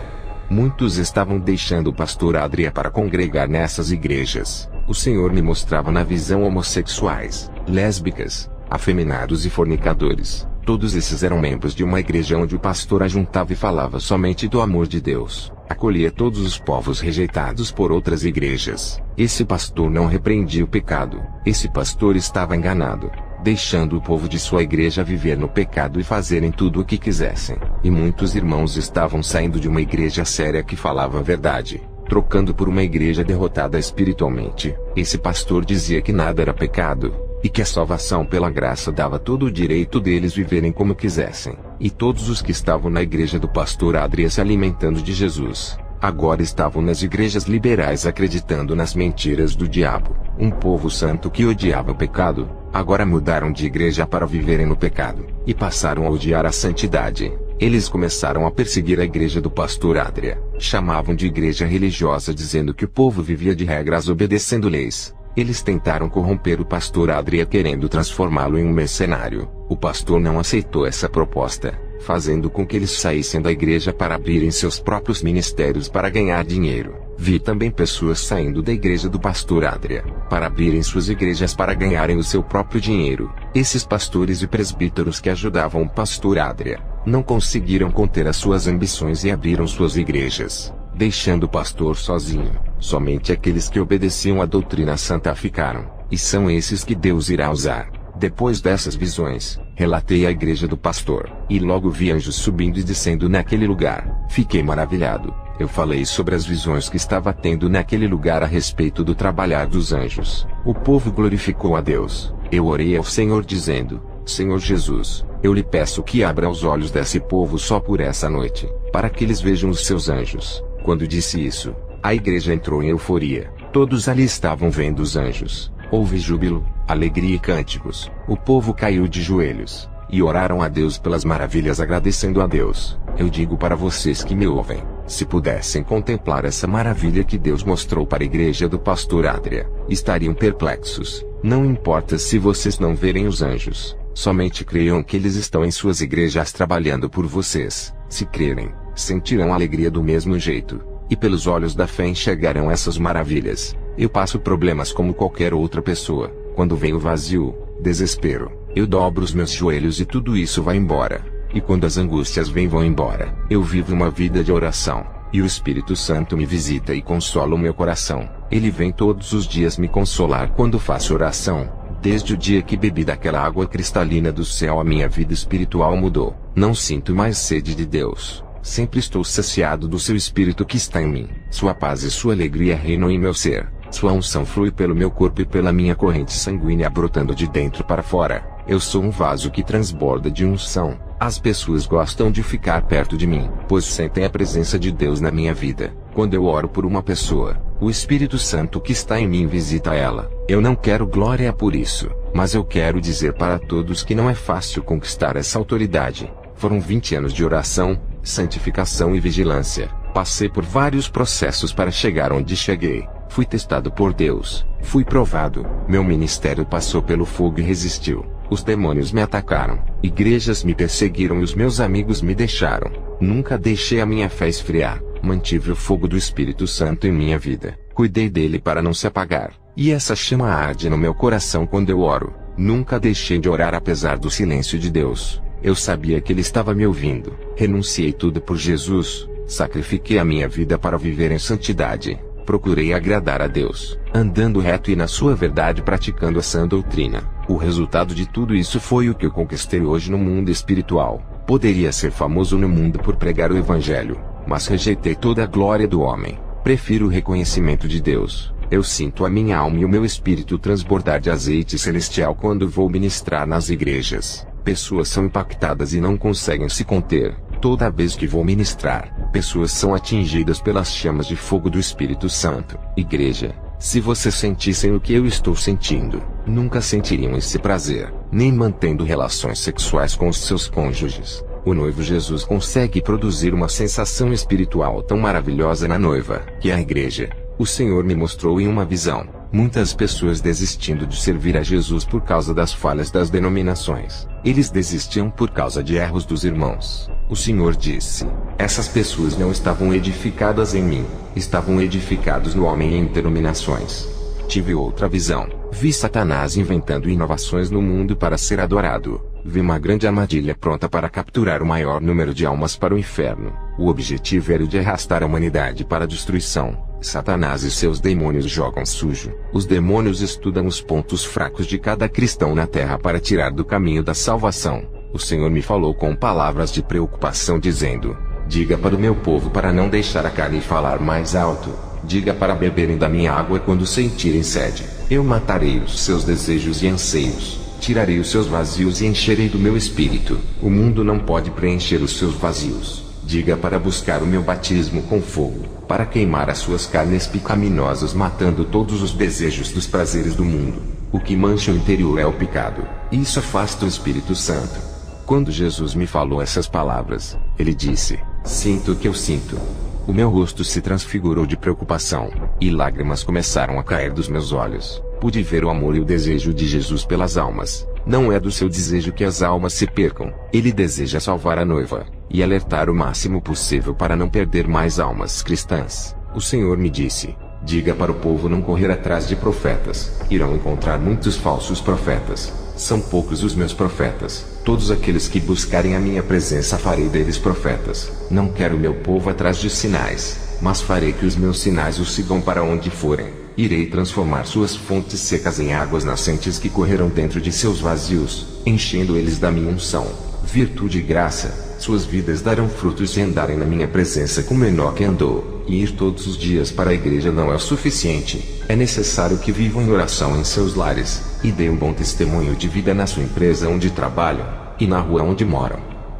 Muitos estavam deixando o pastor Adria para congregar nessas igrejas. O Senhor me mostrava na visão homossexuais, lésbicas, afeminados e fornicadores. Todos esses eram membros de uma igreja onde o pastor ajuntava e falava somente do amor de Deus. Acolhia todos os povos rejeitados por outras igrejas. Esse pastor não repreendia o pecado. Esse pastor estava enganado, deixando o povo de sua igreja viver no pecado e fazerem tudo o que quisessem. E muitos irmãos estavam saindo de uma igreja séria que falava a verdade, trocando por uma igreja derrotada espiritualmente. Esse pastor dizia que nada era pecado, e que a salvação pela graça dava todo o direito deles viverem como quisessem. E todos os que estavam na igreja do pastor Adria se alimentando de Jesus, agora estavam nas igrejas liberais acreditando nas mentiras do diabo. Um povo santo que odiava o pecado, agora mudaram de igreja para viverem no pecado, e passaram a odiar a santidade. Eles começaram a perseguir a igreja do pastor Adria. Chamavam de igreja religiosa dizendo que o povo vivia de regras obedecendo leis. Eles tentaram corromper o pastor Adria querendo transformá-lo em um mercenário. O pastor não aceitou essa proposta, fazendo com que eles saíssem da igreja para abrirem seus próprios ministérios para ganhar dinheiro. Vi também pessoas saindo da igreja do pastor Adria, para abrirem suas igrejas para ganharem o seu próprio dinheiro. Esses pastores e presbíteros que ajudavam o pastor Adria, não conseguiram conter as suas ambições e abriram suas igrejas, deixando o pastor sozinho. Somente aqueles que obedeciam à doutrina santa ficaram, e são esses que Deus irá usar. Depois dessas visões, relatei à igreja do pastor, e logo vi anjos subindo e descendo naquele lugar. Fiquei maravilhado. Eu falei sobre as visões que estava tendo naquele lugar a respeito do trabalhar dos anjos. O povo glorificou a Deus. Eu orei ao Senhor dizendo, Senhor Jesus, eu lhe peço que abra os olhos desse povo só por essa noite, para que eles vejam os seus anjos. Quando disse isso, a igreja entrou em euforia. Todos ali estavam vendo os anjos. Houve júbilo, alegria e cânticos. O povo caiu de joelhos, e oraram a Deus pelas maravilhas agradecendo a Deus. Eu digo para vocês que me ouvem, se pudessem contemplar essa maravilha que Deus mostrou para a igreja do pastor Adria, estariam perplexos. Não importa se vocês não verem os anjos, somente creiam que eles estão em suas igrejas trabalhando por vocês. Se crerem, sentirão alegria do mesmo jeito, e pelos olhos da fé enxergarão essas maravilhas. Eu passo problemas como qualquer outra pessoa. Quando vem o vazio, desespero, eu dobro os meus joelhos e tudo isso vai embora. E quando as angústias vão embora, eu vivo uma vida de oração, e o Espírito Santo me visita e consola o meu coração. Ele vem todos os dias me consolar quando faço oração. Desde o dia que bebi daquela água cristalina do céu, a minha vida espiritual mudou. Não sinto mais sede de Deus. Sempre estou saciado do seu Espírito que está em mim. Sua paz e sua alegria reinam em meu ser. Sua unção flui pelo meu corpo e pela minha corrente sanguínea brotando de dentro para fora. Eu sou um vaso que transborda de unção. As pessoas gostam de ficar perto de mim, pois sentem a presença de Deus na minha vida. Quando eu oro por uma pessoa, o Espírito Santo que está em mim visita ela. Eu não quero glória por isso, mas eu quero dizer para todos que não é fácil conquistar essa autoridade. Foram 20 anos de oração, santificação e vigilância. Passei por vários processos para chegar onde cheguei. Fui testado por Deus. Fui provado. Meu ministério passou pelo fogo e resistiu. Os demônios me atacaram. Igrejas me perseguiram e os meus amigos me deixaram. Nunca deixei a minha fé esfriar. Mantive o fogo do Espírito Santo em minha vida. Cuidei dele para não se apagar. E essa chama arde no meu coração quando eu oro. Nunca deixei de orar apesar do silêncio de Deus. Eu sabia que Ele estava me ouvindo. Renunciei tudo por Jesus. Sacrifiquei a minha vida para viver em santidade. Procurei agradar a Deus, andando reto e na sua verdade praticando a sã doutrina. O resultado de tudo isso foi o que eu conquistei hoje no mundo espiritual. Poderia ser famoso no mundo por pregar o Evangelho, mas rejeitei toda a glória do homem. Prefiro o reconhecimento de Deus, Eu sinto a minha alma e o meu espírito transbordar de azeite celestial quando vou ministrar nas igrejas. Pessoas são impactadas e não conseguem se conter. Toda vez que vou ministrar, pessoas são atingidas pelas chamas de fogo do Espírito Santo. Igreja, se vocês sentissem o que eu estou sentindo, nunca sentiriam esse prazer, nem mantendo relações sexuais com os seus cônjuges. O noivo Jesus consegue produzir uma sensação espiritual tão maravilhosa na noiva, que é a igreja. O Senhor me mostrou em uma visão muitas pessoas desistindo de servir a Jesus por causa das falhas das denominações. Eles desistiam por causa de erros dos irmãos. O Senhor disse: essas pessoas não estavam edificadas em mim, estavam edificados no homem em denominações. Tive outra visão. Vi Satanás inventando inovações no mundo para ser adorado. Vi uma grande armadilha pronta para capturar o maior número de almas para o inferno. O objetivo era o de arrastar a humanidade para a destruição. Satanás e seus demônios jogam sujo. Os demônios estudam os pontos fracos de cada cristão na terra para tirar do caminho da salvação. O Senhor me falou com palavras de preocupação dizendo: diga para o meu povo para não deixar a carne falar mais alto. Diga para beberem da minha água quando sentirem sede. Eu matarei os seus desejos e anseios. Tirarei os seus vazios e encherei do meu espírito. O mundo não pode preencher os seus vazios. Diga para buscar o meu batismo com fogo, para queimar as suas carnes pecaminosas, matando todos os desejos dos prazeres do mundo. O que mancha o interior é o pecado. Isso afasta o Espírito Santo. Quando Jesus me falou essas palavras, ele disse: sinto o que eu sinto. O meu rosto se transfigurou de preocupação, e lágrimas começaram a cair dos meus olhos. Pude ver o amor e o desejo de Jesus pelas almas. Não é do seu desejo que as almas se percam. Ele deseja salvar a noiva, e alertar o máximo possível para não perder mais almas cristãs. O Senhor me disse: diga para o povo não correr atrás de profetas. Irão encontrar muitos falsos profetas. São poucos os meus profetas. Todos aqueles que buscarem a minha presença farei deles profetas. Não quero meu povo atrás de sinais, mas farei que os meus sinais os sigam para onde forem. Irei transformar suas fontes secas em águas nascentes que correrão dentro de seus vazios, enchendo eles da minha unção, virtude e graça. Suas vidas darão frutos se andarem na minha presença como Enoque andou. E ir todos os dias para a igreja não é o suficiente. É necessário que vivam em oração em seus lares, e deem um bom testemunho de vida na sua empresa onde trabalham, e na rua onde moram.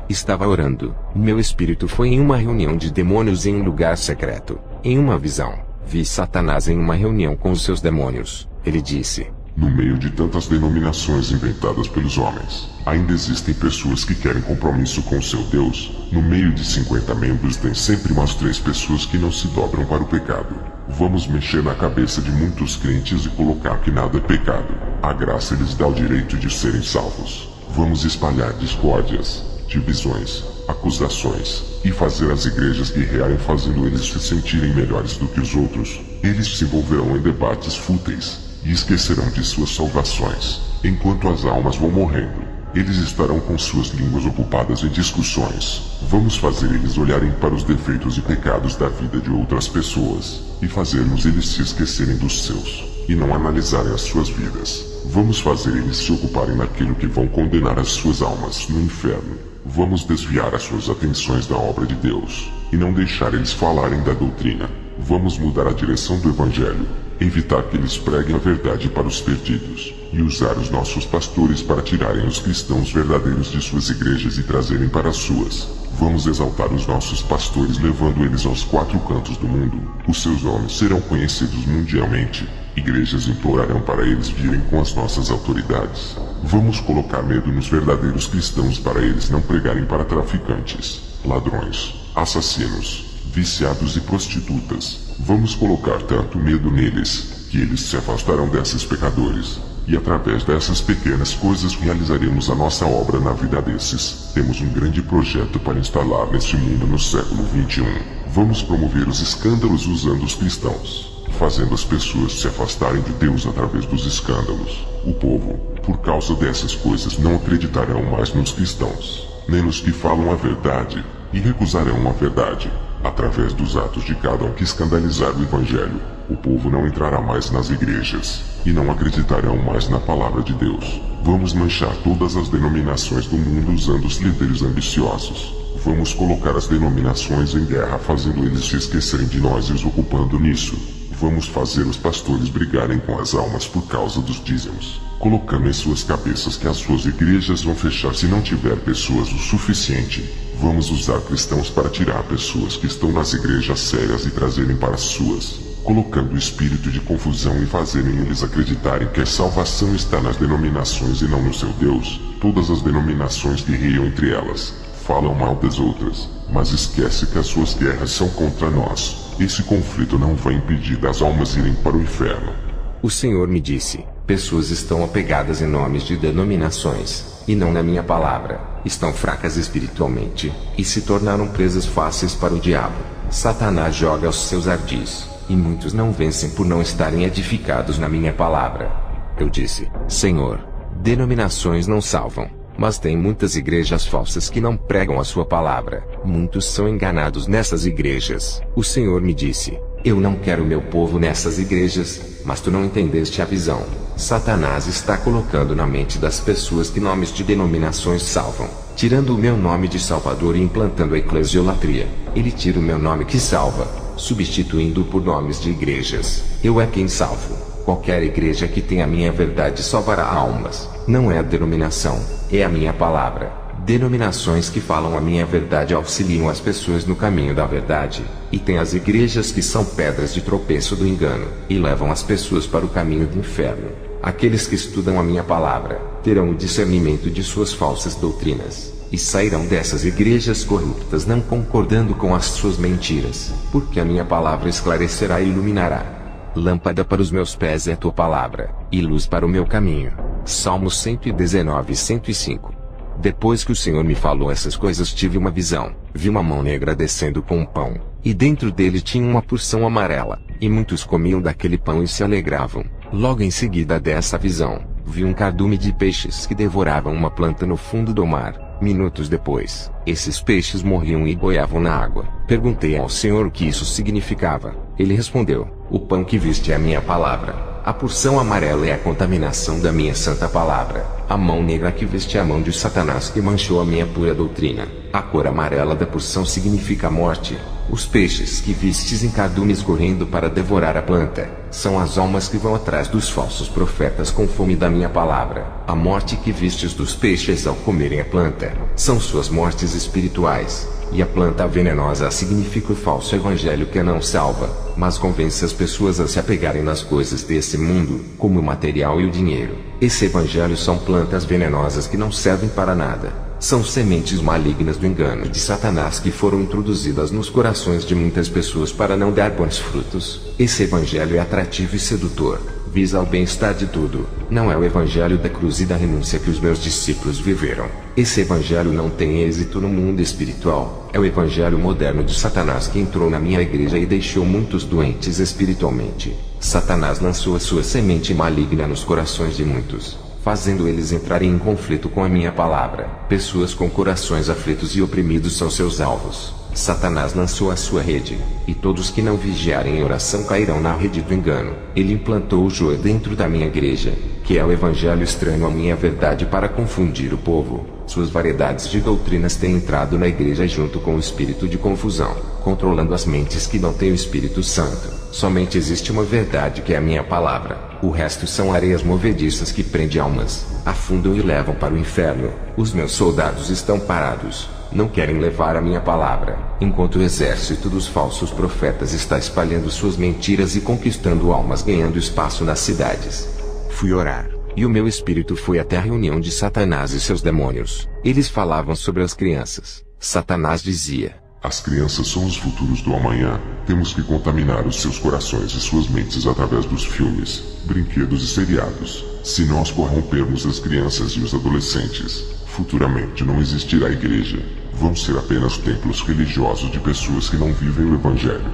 Estava orando. Meu espírito foi em uma reunião de demônios em um lugar secreto. Em uma visão, vi Satanás em uma reunião com os seus demônios. Ele disse: no meio de tantas denominações inventadas pelos homens, ainda existem pessoas que querem compromisso com o seu Deus. No meio de 50 membros tem sempre umas 3 pessoas que não se dobram para o pecado. Vamos mexer na cabeça de muitos crentes e colocar que nada é pecado. A graça lhes dá o direito de serem salvos. Vamos espalhar discórdias, divisões, acusações, e fazer as igrejas guerrearem, fazendo eles se sentirem melhores do que os outros. Eles se envolverão em debates fúteis e esquecerão de suas salvações. Enquanto as almas vão morrendo, eles estarão com suas línguas ocupadas em discussões. Vamos fazer eles olharem para os defeitos e pecados da vida de outras pessoas, e fazermos eles se esquecerem dos seus, e não analisarem as suas vidas. Vamos fazer eles se ocuparem naquilo que vão condenar as suas almas no inferno. Vamos desviar as suas atenções da obra de Deus, e não deixar eles falarem da doutrina. Vamos mudar a direção do Evangelho, evitar que eles preguem a verdade para os perdidos, e usar os nossos pastores para tirarem os cristãos verdadeiros de suas igrejas e trazerem para as suas. Vamos exaltar os nossos pastores, levando eles aos 4 cantos do mundo. Os seus nomes serão conhecidos mundialmente. Igrejas implorarão para eles virem com as nossas autoridades. Vamos colocar medo nos verdadeiros cristãos para eles não pregarem para traficantes, ladrões, assassinos, viciados e prostitutas. Vamos colocar tanto medo neles, que eles se afastarão desses pecadores. E através dessas pequenas coisas realizaremos a nossa obra na vida desses. Temos um grande projeto para instalar neste mundo no século 21. Vamos promover os escândalos usando os cristãos, fazendo as pessoas se afastarem de Deus através dos escândalos. O povo, por causa dessas coisas, não acreditarão mais nos cristãos, nem nos que falam a verdade, e recusarão a verdade. Através dos atos de cada um que escandalizar o Evangelho, o povo não entrará mais nas igrejas, e não acreditarão mais na palavra de Deus. Vamos manchar todas as denominações do mundo usando os líderes ambiciosos. Vamos colocar as denominações em guerra, fazendo eles se esquecerem de nós e os ocupando nisso. Vamos fazer os pastores brigarem com as almas por causa dos dízimos, colocando em suas cabeças que as suas igrejas vão fechar se não tiver pessoas o suficiente. Vamos usar cristãos para tirar pessoas que estão nas igrejas sérias e trazerem para as suas, colocando o espírito de confusão e fazerem eles acreditarem que a salvação está nas denominações e não no seu Deus. Todas as denominações guerreiam entre elas, falam mal das outras, mas esquece que as suas guerras são contra nós. Esse conflito não vai impedir das almas irem para o inferno. O Senhor me disse: pessoas estão apegadas em nomes de denominações, e não na minha palavra, estão fracas espiritualmente, e se tornaram presas fáceis para o diabo. Satanás joga os seus ardis, e muitos não vencem por não estarem edificados na minha palavra. Eu disse: Senhor, denominações não salvam, mas tem muitas igrejas falsas que não pregam a sua palavra. Muitos são enganados nessas igrejas. O Senhor me disse: eu não quero meu povo nessas igrejas, mas tu não entendeste a visão. Satanás está colocando na mente das pessoas que nomes de denominações salvam, tirando o meu nome de Salvador e implantando a eclesiolatria. Ele tira o meu nome que salva, substituindo-o por nomes de igrejas. Eu é quem salvo. Qualquer igreja que tenha a minha verdade salvará almas. Não é a denominação, é a minha palavra. Denominações que falam a minha verdade auxiliam as pessoas no caminho da verdade, e tem as igrejas que são pedras de tropeço do engano, e levam as pessoas para o caminho do inferno. Aqueles que estudam a minha palavra, terão o discernimento de suas falsas doutrinas, e sairão dessas igrejas corruptas não concordando com as suas mentiras, porque a minha palavra esclarecerá e iluminará. Lâmpada para os meus pés é a tua palavra, e luz para o meu caminho. Salmos 119 e 105. Depois que o Senhor me falou essas coisas, tive uma visão. Vi uma mão negra descendo com um pão, e dentro dele tinha uma porção amarela, e muitos comiam daquele pão e se alegravam. Logo em seguida dessa visão, vi um cardume de peixes que devoravam uma planta no fundo do mar. Minutos depois, esses peixes morriam e boiavam na água. Perguntei ao Senhor o que isso significava. Ele respondeu: o pão que viste é a minha palavra. A porção amarela é a contaminação da minha santa palavra. A mão negra que veste é a mão de Satanás que manchou a minha pura doutrina. A cor amarela da porção significa a morte. Os peixes que vistes em cardumes correndo para devorar a planta, são as almas que vão atrás dos falsos profetas com fome da minha palavra. A morte que vistes dos peixes ao comerem a planta, são suas mortes espirituais. E a planta venenosa significa o falso evangelho que não salva, mas convence as pessoas a se apegarem nas coisas desse mundo, como o material e o dinheiro. Esse evangelho são plantas venenosas que não servem para nada. São sementes malignas do engano de Satanás que foram introduzidas nos corações de muitas pessoas para não dar bons frutos. Esse evangelho é atrativo e sedutor, visa o bem-estar de tudo. Não é o evangelho da cruz e da renúncia que os meus discípulos viveram. Esse evangelho não tem êxito no mundo espiritual. É o evangelho moderno de Satanás que entrou na minha igreja e deixou muitos doentes espiritualmente. Satanás lançou a sua semente maligna nos corações de muitos, fazendo eles entrarem em conflito com a minha palavra. Pessoas com corações aflitos e oprimidos são seus alvos. Satanás lançou a sua rede, e todos que não vigiarem em oração cairão na rede do engano. Ele implantou o joio dentro da minha igreja, que é o evangelho estranho à minha verdade para confundir o povo. Suas variedades de doutrinas têm entrado na igreja junto com o espírito de confusão, controlando as mentes que não têm o Espírito Santo. Somente existe uma verdade que é a minha palavra. O resto são areias movediças que prendem almas, afundam e levam para o inferno. Os meus soldados estão parados. Não querem levar a minha palavra, enquanto o exército dos falsos profetas está espalhando suas mentiras e conquistando almas, ganhando espaço nas cidades. Fui orar, e o meu espírito foi até a reunião de Satanás e seus demônios. Eles falavam sobre as crianças. Satanás dizia: as crianças são os futuros do amanhã. Temos que contaminar os seus corações e suas mentes através dos filmes, brinquedos e seriados. Se nós corrompermos as crianças e os adolescentes, futuramente não existirá igreja. Vão ser apenas templos religiosos de pessoas que não vivem o evangelho.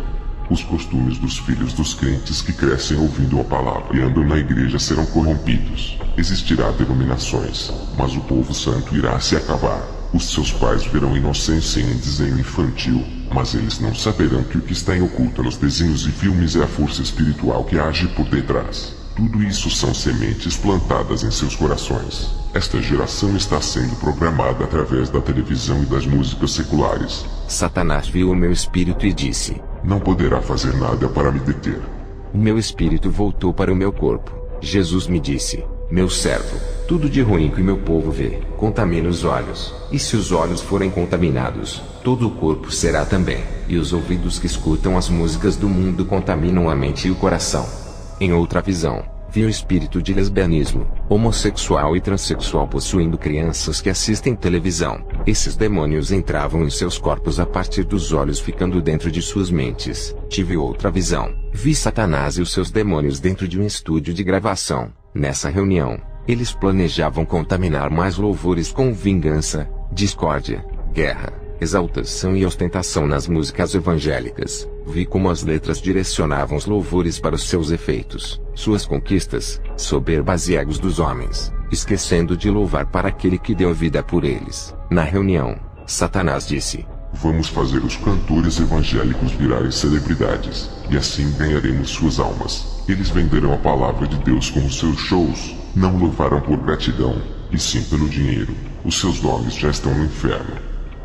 Os costumes dos filhos dos crentes que crescem ouvindo a palavra e andam na igreja serão corrompidos. Existirá denominações, mas o povo santo irá se acabar. Os seus pais verão inocência em um desenho infantil, mas eles não saberão que o que está em oculto nos desenhos e filmes é a força espiritual que age por detrás. Tudo isso são sementes plantadas em seus corações. Esta geração está sendo programada através da televisão e das músicas seculares. Satanás viu o meu espírito e disse: não poderá fazer nada para me deter. O meu espírito voltou para o meu corpo. Jesus me disse: meu servo, tudo de ruim que meu povo vê, contamina os olhos, e se os olhos forem contaminados, todo o corpo será também, e os ouvidos que escutam as músicas do mundo contaminam a mente e o coração. Em outra visão, vi o espírito de lesbianismo, homossexual e transexual possuindo crianças que assistem televisão. Esses demônios entravam em seus corpos a partir dos olhos, ficando dentro de suas mentes. Tive outra visão. Vi Satanás e os seus demônios dentro de um estúdio de gravação. Nessa reunião, eles planejavam contaminar mais louvores com vingança, discórdia, guerra, exaltação e ostentação nas músicas evangélicas. Vi como as letras direcionavam os louvores para os seus efeitos, suas conquistas, soberbas e egos dos homens, esquecendo de louvar para aquele que deu vida por eles. Na reunião, Satanás disse: vamos fazer os cantores evangélicos virarem celebridades, e assim ganharemos suas almas. Eles venderão a palavra de Deus com os seus shows, não louvarão por gratidão, e sim pelo dinheiro. Os seus nomes já estão no inferno.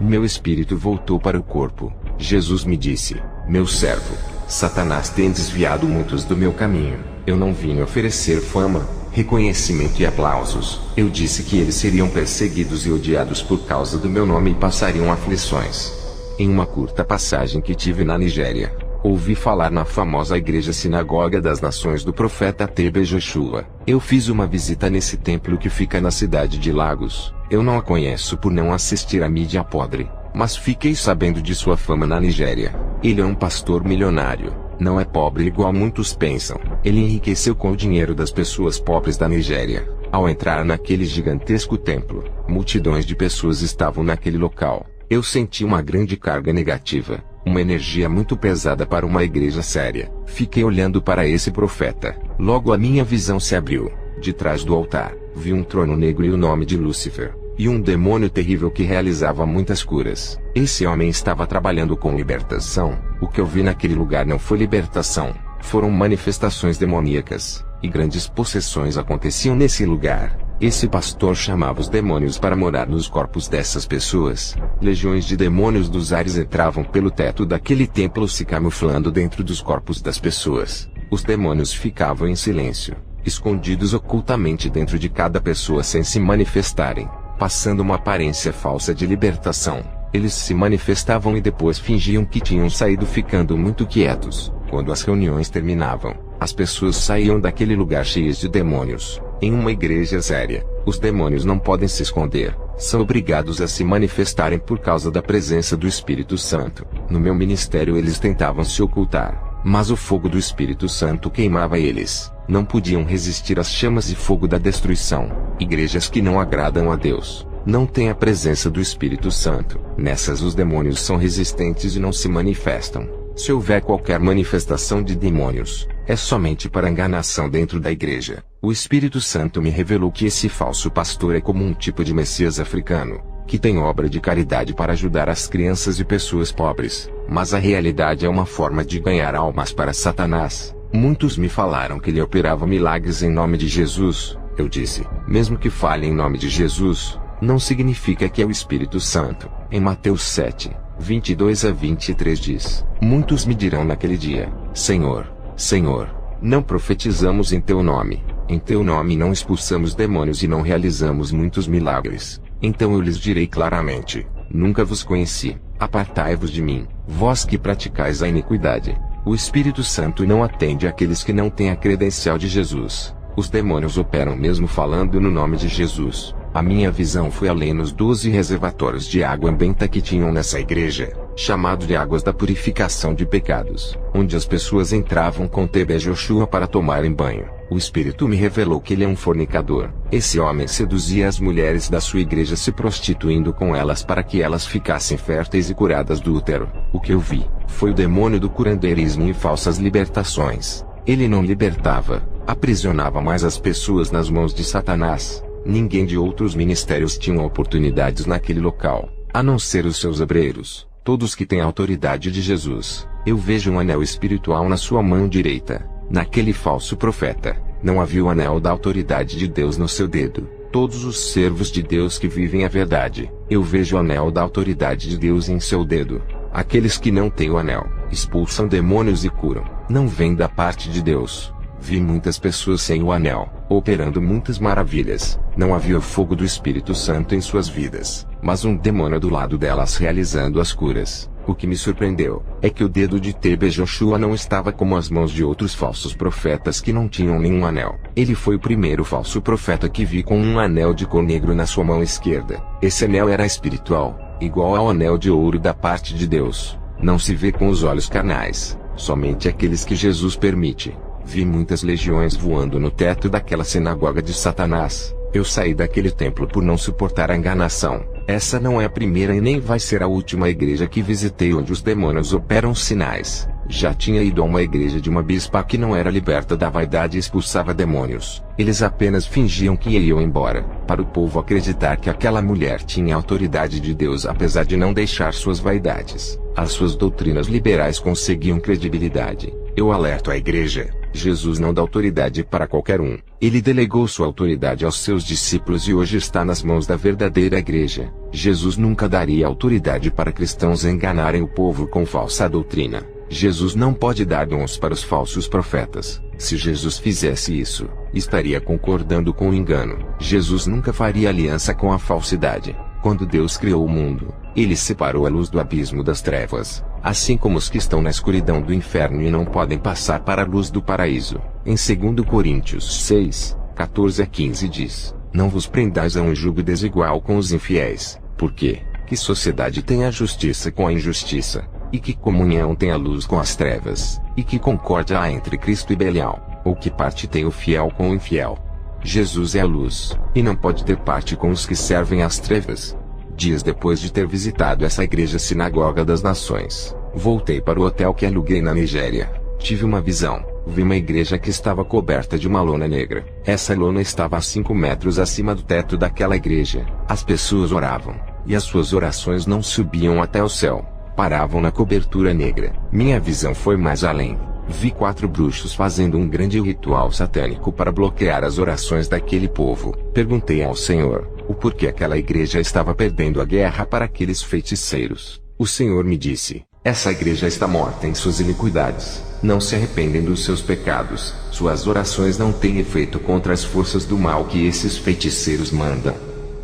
O meu espírito voltou para o corpo. Jesus me disse: meu servo, Satanás tem desviado muitos do meu caminho. Eu não vim oferecer fama, reconhecimento e aplausos. Eu disse que eles seriam perseguidos e odiados por causa do meu nome e passariam aflições. Em uma curta passagem que tive na Nigéria, ouvi falar na famosa igreja Sinagoga das Nações do profeta TB Joshua. Eu fiz uma visita nesse templo que fica na cidade de Lagos. Eu não a conheço por não assistir à mídia podre, mas fiquei sabendo de sua fama na Nigéria. Ele é um pastor milionário. Não é pobre igual muitos pensam. Ele enriqueceu com o dinheiro das pessoas pobres da Nigéria. Ao entrar naquele gigantesco templo, multidões de pessoas estavam naquele local. Eu senti uma grande carga negativa, uma energia muito pesada para uma igreja séria. Fiquei olhando para esse profeta. Logo a minha visão se abriu. De trás do altar, vi um trono negro e o nome de Lúcifer, e um demônio terrível que realizava muitas curas. Esse homem estava trabalhando com libertação. O que eu vi naquele lugar não foi libertação, foram manifestações demoníacas, e grandes possessões aconteciam nesse lugar. Esse pastor chamava os demônios para morar nos corpos dessas pessoas. Legiões de demônios dos ares entravam pelo teto daquele templo se camuflando dentro dos corpos das pessoas. Os demônios ficavam em silêncio, escondidos ocultamente dentro de cada pessoa sem se manifestarem, passando uma aparência falsa de libertação. Eles se manifestavam e depois fingiam que tinham saído, ficando muito quietos. Quando as reuniões terminavam, as pessoas saíam daquele lugar cheias de demônios. Em uma igreja séria, os demônios não podem se esconder, são obrigados a se manifestarem por causa da presença do Espírito Santo. No meu ministério eles tentavam se ocultar, mas o fogo do Espírito Santo queimava eles. Não podiam resistir às chamas de fogo da destruição. Igrejas que não agradam a Deus não têm a presença do Espírito Santo. Nessas os demônios são resistentes e não se manifestam. Se houver qualquer manifestação de demônios, é somente para enganação dentro da igreja. O Espírito Santo me revelou que esse falso pastor é como um tipo de Messias africano, que tem obra de caridade para ajudar as crianças e pessoas pobres, mas a realidade é uma forma de ganhar almas para Satanás. Muitos me falaram que ele operava milagres em nome de Jesus. Eu disse: mesmo que fale em nome de Jesus, não significa que é o Espírito Santo. Em Mateus 7, 22 a 23 diz: muitos me dirão naquele dia: Senhor, Senhor, não profetizamos em teu nome, em teu nome não expulsamos demônios e não realizamos muitos milagres. Então eu lhes direi claramente: nunca vos conheci, apartai-vos de mim, vós que praticais a iniquidade. O Espírito Santo não atende àqueles que não têm a credencial de Jesus. Os demônios operam mesmo falando no nome de Jesus. A minha visão foi além nos 12 reservatórios de água benta que tinham nessa igreja, chamado de águas da purificação de pecados, onde as pessoas entravam com TB Joshua para tomarem banho. O Espírito me revelou que ele é um fornicador. Esse homem seduzia as mulheres da sua igreja se prostituindo com elas para que elas ficassem férteis e curadas do útero. O que eu vi foi o demônio do curandeirismo e falsas libertações. Ele não libertava, aprisionava mais as pessoas nas mãos de Satanás. Ninguém de outros ministérios tinham oportunidades naquele local, a não ser os seus obreiros, todos que têm a autoridade de Jesus. Eu vejo um anel espiritual na sua mão direita. Naquele falso profeta, não havia o anel da autoridade de Deus no seu dedo. Todos os servos de Deus que vivem a verdade, eu vejo o anel da autoridade de Deus em seu dedo. Aqueles que não têm o anel, expulsam demônios e curam. não vem da parte de Deus. Vi muitas pessoas sem o anel, operando muitas maravilhas. Não havia o fogo do Espírito Santo em suas vidas, mas um demônio do lado delas realizando as curas. O que me surpreendeu é que o dedo de TB Joshua não estava como as mãos de outros falsos profetas que não tinham nenhum anel. Ele foi o primeiro falso profeta que vi com um anel de cor negro na sua mão esquerda. Esse anel era espiritual, igual ao anel de ouro da parte de Deus. Não se vê com os olhos carnais, somente aqueles que Jesus permite. Vi muitas legiões voando no teto daquela sinagoga de Satanás. Eu saí daquele templo por não suportar a enganação. Essa não é a primeira e nem vai ser a última igreja que visitei onde os demônios operam sinais. Já tinha ido a uma igreja de uma bispa que não era liberta da vaidade e expulsava demônios. Eles apenas fingiam que iam embora, para o povo acreditar que aquela mulher tinha autoridade de Deus apesar de não deixar suas vaidades. As suas doutrinas liberais conseguiam credibilidade. Eu alerto a igreja. Jesus não dá autoridade para qualquer um. Ele delegou sua autoridade aos seus discípulos e hoje está nas mãos da verdadeira igreja. Jesus nunca daria autoridade para cristãos enganarem o povo com falsa doutrina. Jesus não pode dar dons para os falsos profetas. Se Jesus fizesse isso, estaria concordando com o engano. Jesus nunca faria aliança com a falsidade. Quando Deus criou o mundo, Ele separou a luz do abismo das trevas, assim como os que estão na escuridão do inferno e não podem passar para a luz do paraíso. Em 2 Coríntios 6, 14 a 15 diz: Não vos prendais a um jugo desigual com os infiéis, porque que sociedade tem a justiça com a injustiça? E que comunhão tem a luz com as trevas? E que concórdia há entre Cristo e Belial? Ou que parte tem o fiel com o infiel? Jesus é a luz, e não pode ter parte com os que servem às trevas. Dias depois de ter visitado essa igreja sinagoga das nações, voltei para o hotel que aluguei na Nigéria. Tive uma visão. Vi uma igreja que estava coberta de uma lona negra. Essa lona estava a 5 metros acima do teto daquela igreja. As pessoas oravam, e as suas orações não subiam até o céu. Paravam na cobertura negra. Minha visão foi mais além. Vi 4 bruxos fazendo um grande ritual satânico para bloquear as orações daquele povo. Perguntei ao Senhor o porquê aquela igreja estava perdendo a guerra para aqueles feiticeiros. O Senhor me disse: essa igreja está morta em suas iniquidades. Não se arrependem dos seus pecados. Suas orações não têm efeito contra as forças do mal que esses feiticeiros mandam.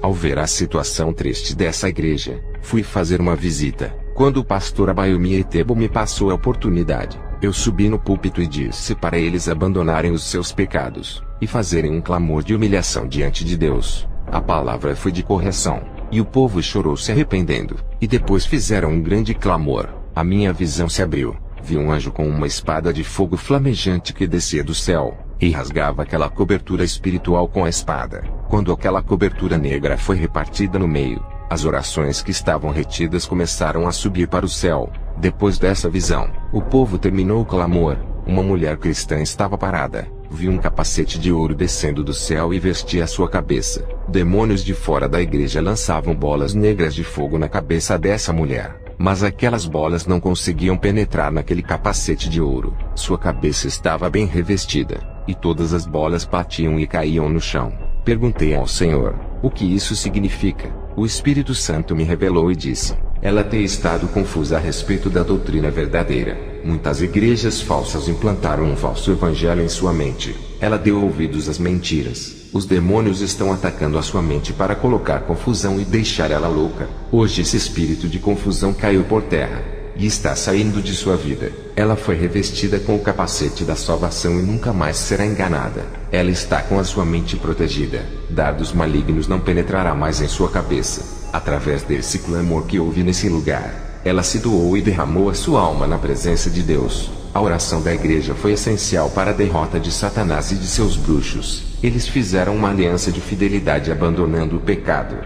Ao ver a situação triste dessa igreja, fui fazer uma visita. Quando o pastor Abayomi Etebo me passou a oportunidade, eu subi no púlpito e disse para eles abandonarem os seus pecados, e fazerem um clamor de humilhação diante de Deus. A palavra foi de correção, e o povo chorou se arrependendo, e depois fizeram um grande clamor. A minha visão se abriu, vi um anjo com uma espada de fogo flamejante que descia do céu, e rasgava aquela cobertura espiritual com a espada. Quando aquela cobertura negra foi repartida no meio, as orações que estavam retidas começaram a subir para o céu. Depois dessa visão, o povo terminou o clamor. Uma mulher cristã estava parada. Vi um capacete de ouro descendo do céu e vestia a sua cabeça. Demônios de fora da igreja lançavam bolas negras de fogo na cabeça dessa mulher. Mas aquelas bolas não conseguiam penetrar naquele capacete de ouro. Sua cabeça estava bem revestida, e todas as bolas batiam e caíam no chão. Perguntei ao Senhor o que isso significa. O Espírito Santo me revelou e disse: ela tem estado confusa a respeito da doutrina verdadeira. Muitas igrejas falsas implantaram um falso evangelho em sua mente. Ela deu ouvidos às mentiras. Os demônios estão atacando a sua mente para colocar confusão e deixar ela louca. Hoje esse espírito de confusão caiu por terra, e está saindo de sua vida. Ela foi revestida com o capacete da salvação e nunca mais será enganada. Ela está com a sua mente protegida. Dardos malignos não penetrará mais em sua cabeça. Através desse clamor que houve nesse lugar, ela se doou e derramou a sua alma na presença de Deus. A oração da igreja foi essencial para a derrota de Satanás e de seus bruxos. Eles fizeram uma aliança de fidelidade abandonando o pecado.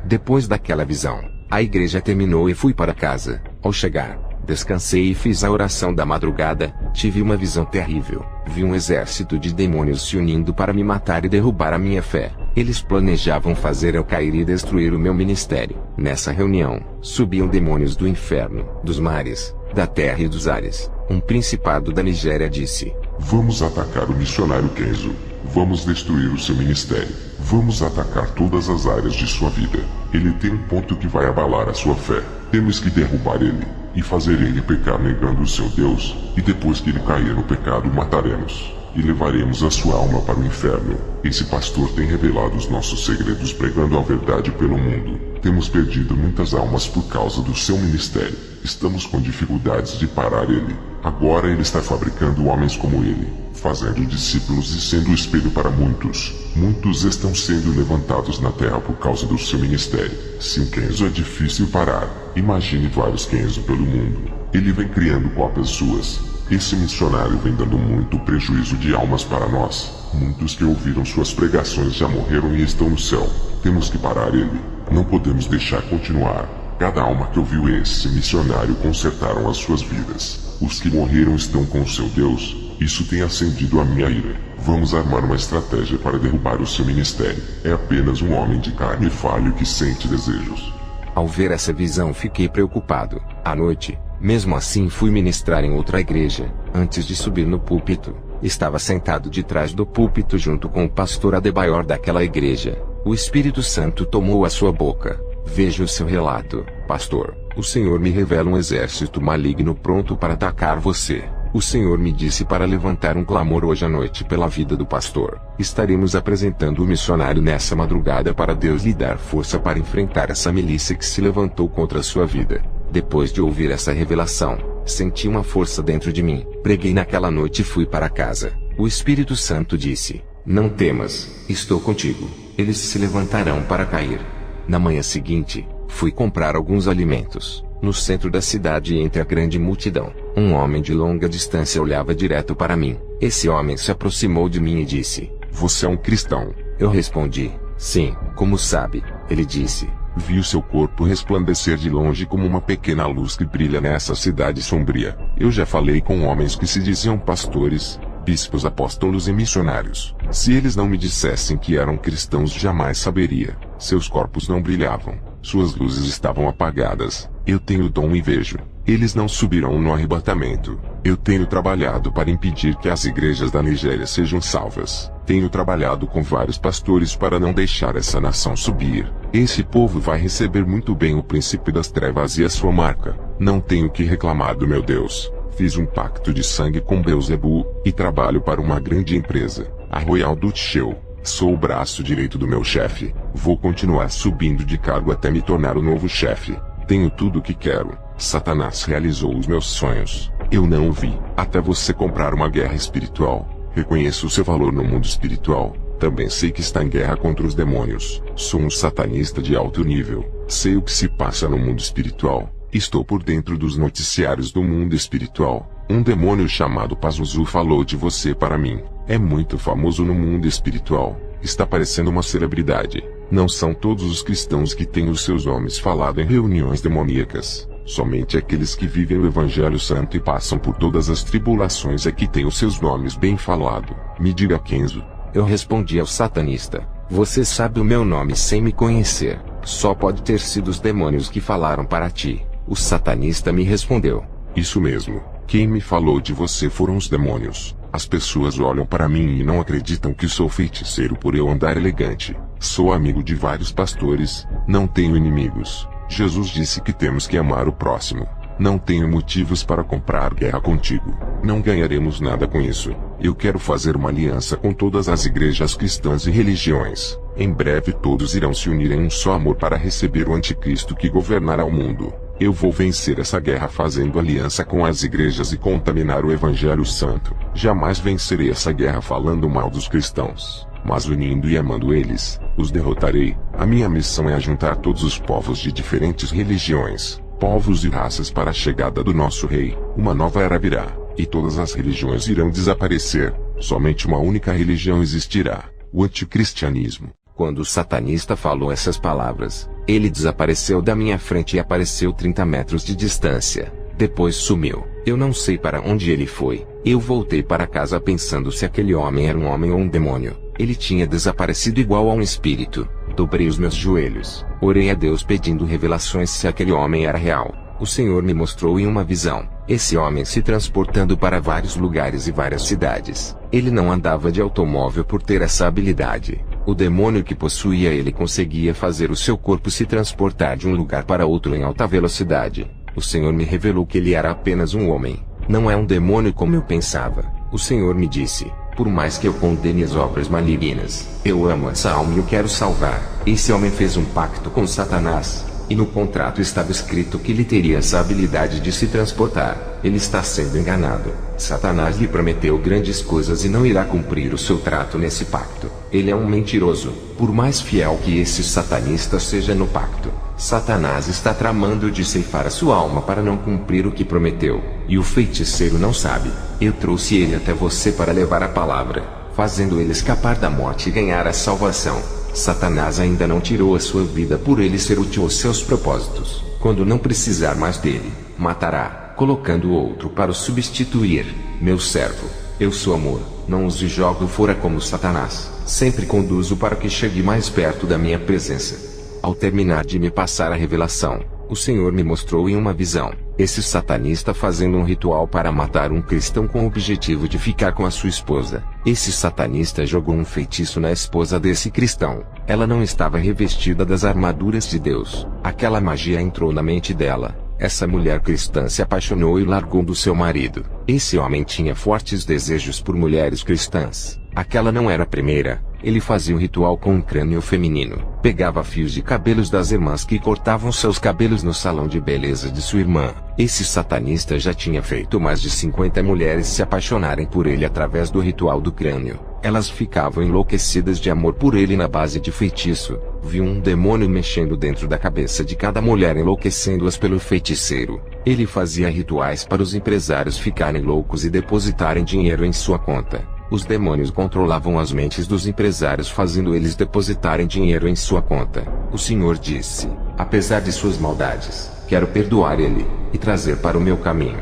Depois daquela visão, a igreja terminou e fui para casa. Ao chegar, descansei e fiz a oração da madrugada. Tive uma visão terrível. Vi um exército de demônios se unindo para me matar e derrubar a minha fé. Eles planejavam fazer eu cair e destruir o meu ministério. Nessa reunião, subiam demônios do inferno, dos mares, da terra e dos ares. Um principado da Nigéria disse: vamos atacar o missionário Kenzo. Vamos destruir o seu ministério. Vamos atacar todas as áreas de sua vida. Ele tem um ponto que vai abalar a sua fé. Temos que derrubar ele. e fazer ele pecar negando o seu Deus, e depois que ele cair no pecado o mataremos, e levaremos a sua alma para o inferno. Esse pastor tem revelado os nossos segredos pregando a verdade pelo mundo. Temos perdido muitas almas por causa do seu ministério. Estamos com dificuldades de parar ele. Agora ele está fabricando homens como ele, fazendo discípulos e sendo o espelho para muitos. Muitos estão sendo levantados na terra por causa do seu ministério. Se um Kenzo é difícil parar, imagine vários Kenzo pelo mundo. Ele vem criando cópias suas. Esse missionário vem dando muito prejuízo de almas para nós. Muitos que ouviram suas pregações já morreram e estão no céu. Temos que parar ele. Não podemos deixar continuar. Cada alma que ouviu esse missionário consertaram as suas vidas. Os que morreram estão com o seu Deus. Isso tem acendido a minha ira. Vamos armar uma estratégia para derrubar o seu ministério. É apenas um homem de carne falho que sente desejos. Ao ver essa visão fiquei preocupado. À noite, mesmo assim fui ministrar em outra igreja. Antes de subir no púlpito, estava sentado de trás do púlpito junto com o pastor Adebayor daquela igreja. O Espírito Santo tomou a sua boca. Veja o seu relato, pastor. O Senhor me revela um exército maligno pronto para atacar você. O Senhor me disse para levantar um clamor hoje à noite pela vida do pastor. Estaremos apresentando o missionário nessa madrugada para Deus lhe dar força para enfrentar essa milícia que se levantou contra a sua vida. Depois de ouvir essa revelação, senti uma força dentro de mim. Preguei naquela noite e fui para casa. O Espírito Santo disse: não temas, estou contigo. Eles se levantarão para cair. Na manhã seguinte, fui comprar alguns alimentos. No centro da cidade, entre a grande multidão, um homem de longa distância olhava direto para mim. Esse homem se aproximou de mim e disse: você é um cristão? Eu respondi: sim. Como sabe? Ele disse: vi o seu corpo resplandecer de longe como uma pequena luz que brilha nessa cidade sombria. Eu já falei com homens que se diziam pastores, bispos, apóstolos e missionários. Se eles não me dissessem que eram cristãos, jamais saberia. Seus corpos não brilhavam. Suas luzes estavam apagadas. Eu tenho dom e vejo. Eles não subirão no arrebatamento. Eu tenho trabalhado para impedir que as igrejas da Nigéria sejam salvas. Tenho trabalhado com vários pastores para não deixar essa nação subir. Esse povo vai receber muito bem o príncipe das trevas e a sua marca. Não tenho que reclamar do meu Deus. Fiz um pacto de sangue com Beelzebu, e trabalho para uma grande empresa, a Royal Dutch Shell. Sou o braço direito do meu chefe. Vou continuar subindo de cargo até me tornar o novo chefe. Tenho tudo o que quero. Satanás realizou os meus sonhos. Eu não o vi. Até você comprar uma guerra espiritual. Reconheço o seu valor no mundo espiritual. Também sei que está em guerra contra os demônios. Sou um satanista de alto nível. Sei o que se passa no mundo espiritual. Estou por dentro dos noticiários do mundo espiritual. Um demônio chamado Pazuzu falou de você para mim. É muito famoso no mundo espiritual. Está parecendo uma celebridade. Não são todos os cristãos que têm os seus nomes falado em reuniões demoníacas. Somente aqueles que vivem o Evangelho Santo e passam por todas as tribulações é que têm os seus nomes bem falado. Me diga, Kenzo. Eu respondi ao satanista: você sabe o meu nome sem me conhecer. Só pode ter sido os demônios que falaram para ti. O satanista me respondeu: isso mesmo. Quem me falou de você foram os demônios. As pessoas olham para mim e não acreditam que sou feiticeiro por eu andar elegante. Sou amigo de vários pastores, não tenho inimigos. Jesus disse que temos que amar o próximo. Não tenho motivos para comprar guerra contigo. Não ganharemos nada com isso. Eu quero fazer uma aliança com todas as igrejas cristãs e religiões. Em breve todos irão se unir em um só amor para receber o anticristo que governará o mundo. Eu vou vencer essa guerra fazendo aliança com as igrejas e contaminar o Evangelho Santo. Jamais vencerei essa guerra falando mal dos cristãos, mas unindo e amando eles, os derrotarei. A minha missão é ajuntar todos os povos de diferentes religiões, povos e raças para a chegada do nosso rei. Uma nova era virá, e todas as religiões irão desaparecer. Somente uma única religião existirá: o anticristianismo. Quando o satanista falou essas palavras, ele desapareceu da minha frente e apareceu 30 metros de distância. Depois sumiu. Eu não sei para onde ele foi. Eu voltei para casa pensando se aquele homem era um homem ou um demônio. Ele tinha desaparecido igual a um espírito. Dobrei os meus joelhos. Orei a Deus pedindo revelações se aquele homem era real. O Senhor me mostrou em uma visão esse homem se transportando para vários lugares e várias cidades. Ele não andava de automóvel por ter essa habilidade. O demônio que possuía ele conseguia fazer o seu corpo se transportar de um lugar para outro em alta velocidade. O Senhor me revelou que ele era apenas um homem. Não é um demônio como eu pensava. O Senhor me disse: por mais que eu condene as obras malignas, eu amo essa alma e eu quero salvar. Esse homem fez um pacto com Satanás. E no contrato estava escrito que ele teria essa habilidade de se transportar. Ele está sendo enganado. Satanás lhe prometeu grandes coisas e não irá cumprir o seu trato nesse pacto. Ele é um mentiroso. Por mais fiel que esse satanista seja no pacto, Satanás está tramando de ceifar a sua alma para não cumprir o que prometeu. E o feiticeiro não sabe. Eu trouxe ele até você para levar a palavra, fazendo ele escapar da morte e ganhar a salvação. Satanás ainda não tirou a sua vida por ele ser útil aos seus propósitos. Quando não precisar mais dele, matará, colocando outro para o substituir. Meu servo, eu sou amor, não os jogo fora como Satanás. Sempre conduzo para que chegue mais perto da minha presença. Ao terminar de me passar a revelação, o Senhor me mostrou em uma visão esse satanista fazendo um ritual para matar um cristão com o objetivo de ficar com a sua esposa. Esse satanista jogou um feitiço na esposa desse cristão. Ela não estava revestida das armaduras de Deus. Aquela magia entrou na mente dela. Essa mulher cristã se apaixonou e largou do seu marido. Esse homem tinha fortes desejos por mulheres cristãs. Aquela não era a primeira. Ele fazia um ritual com um crânio feminino. Pegava fios de cabelos das irmãs que cortavam seus cabelos no salão de beleza de sua irmã. Esse satanista já tinha feito mais de 50 mulheres se apaixonarem por ele através do ritual do crânio. Elas ficavam enlouquecidas de amor por ele na base de feitiço. Viu um demônio mexendo dentro da cabeça de cada mulher, enlouquecendo-as pelo feiticeiro. Ele fazia rituais para os empresários ficarem loucos e depositarem dinheiro em sua conta. Os demônios controlavam as mentes dos empresários, fazendo eles depositarem dinheiro em sua conta. O Senhor disse: apesar de suas maldades, quero perdoar ele e trazer para o meu caminho.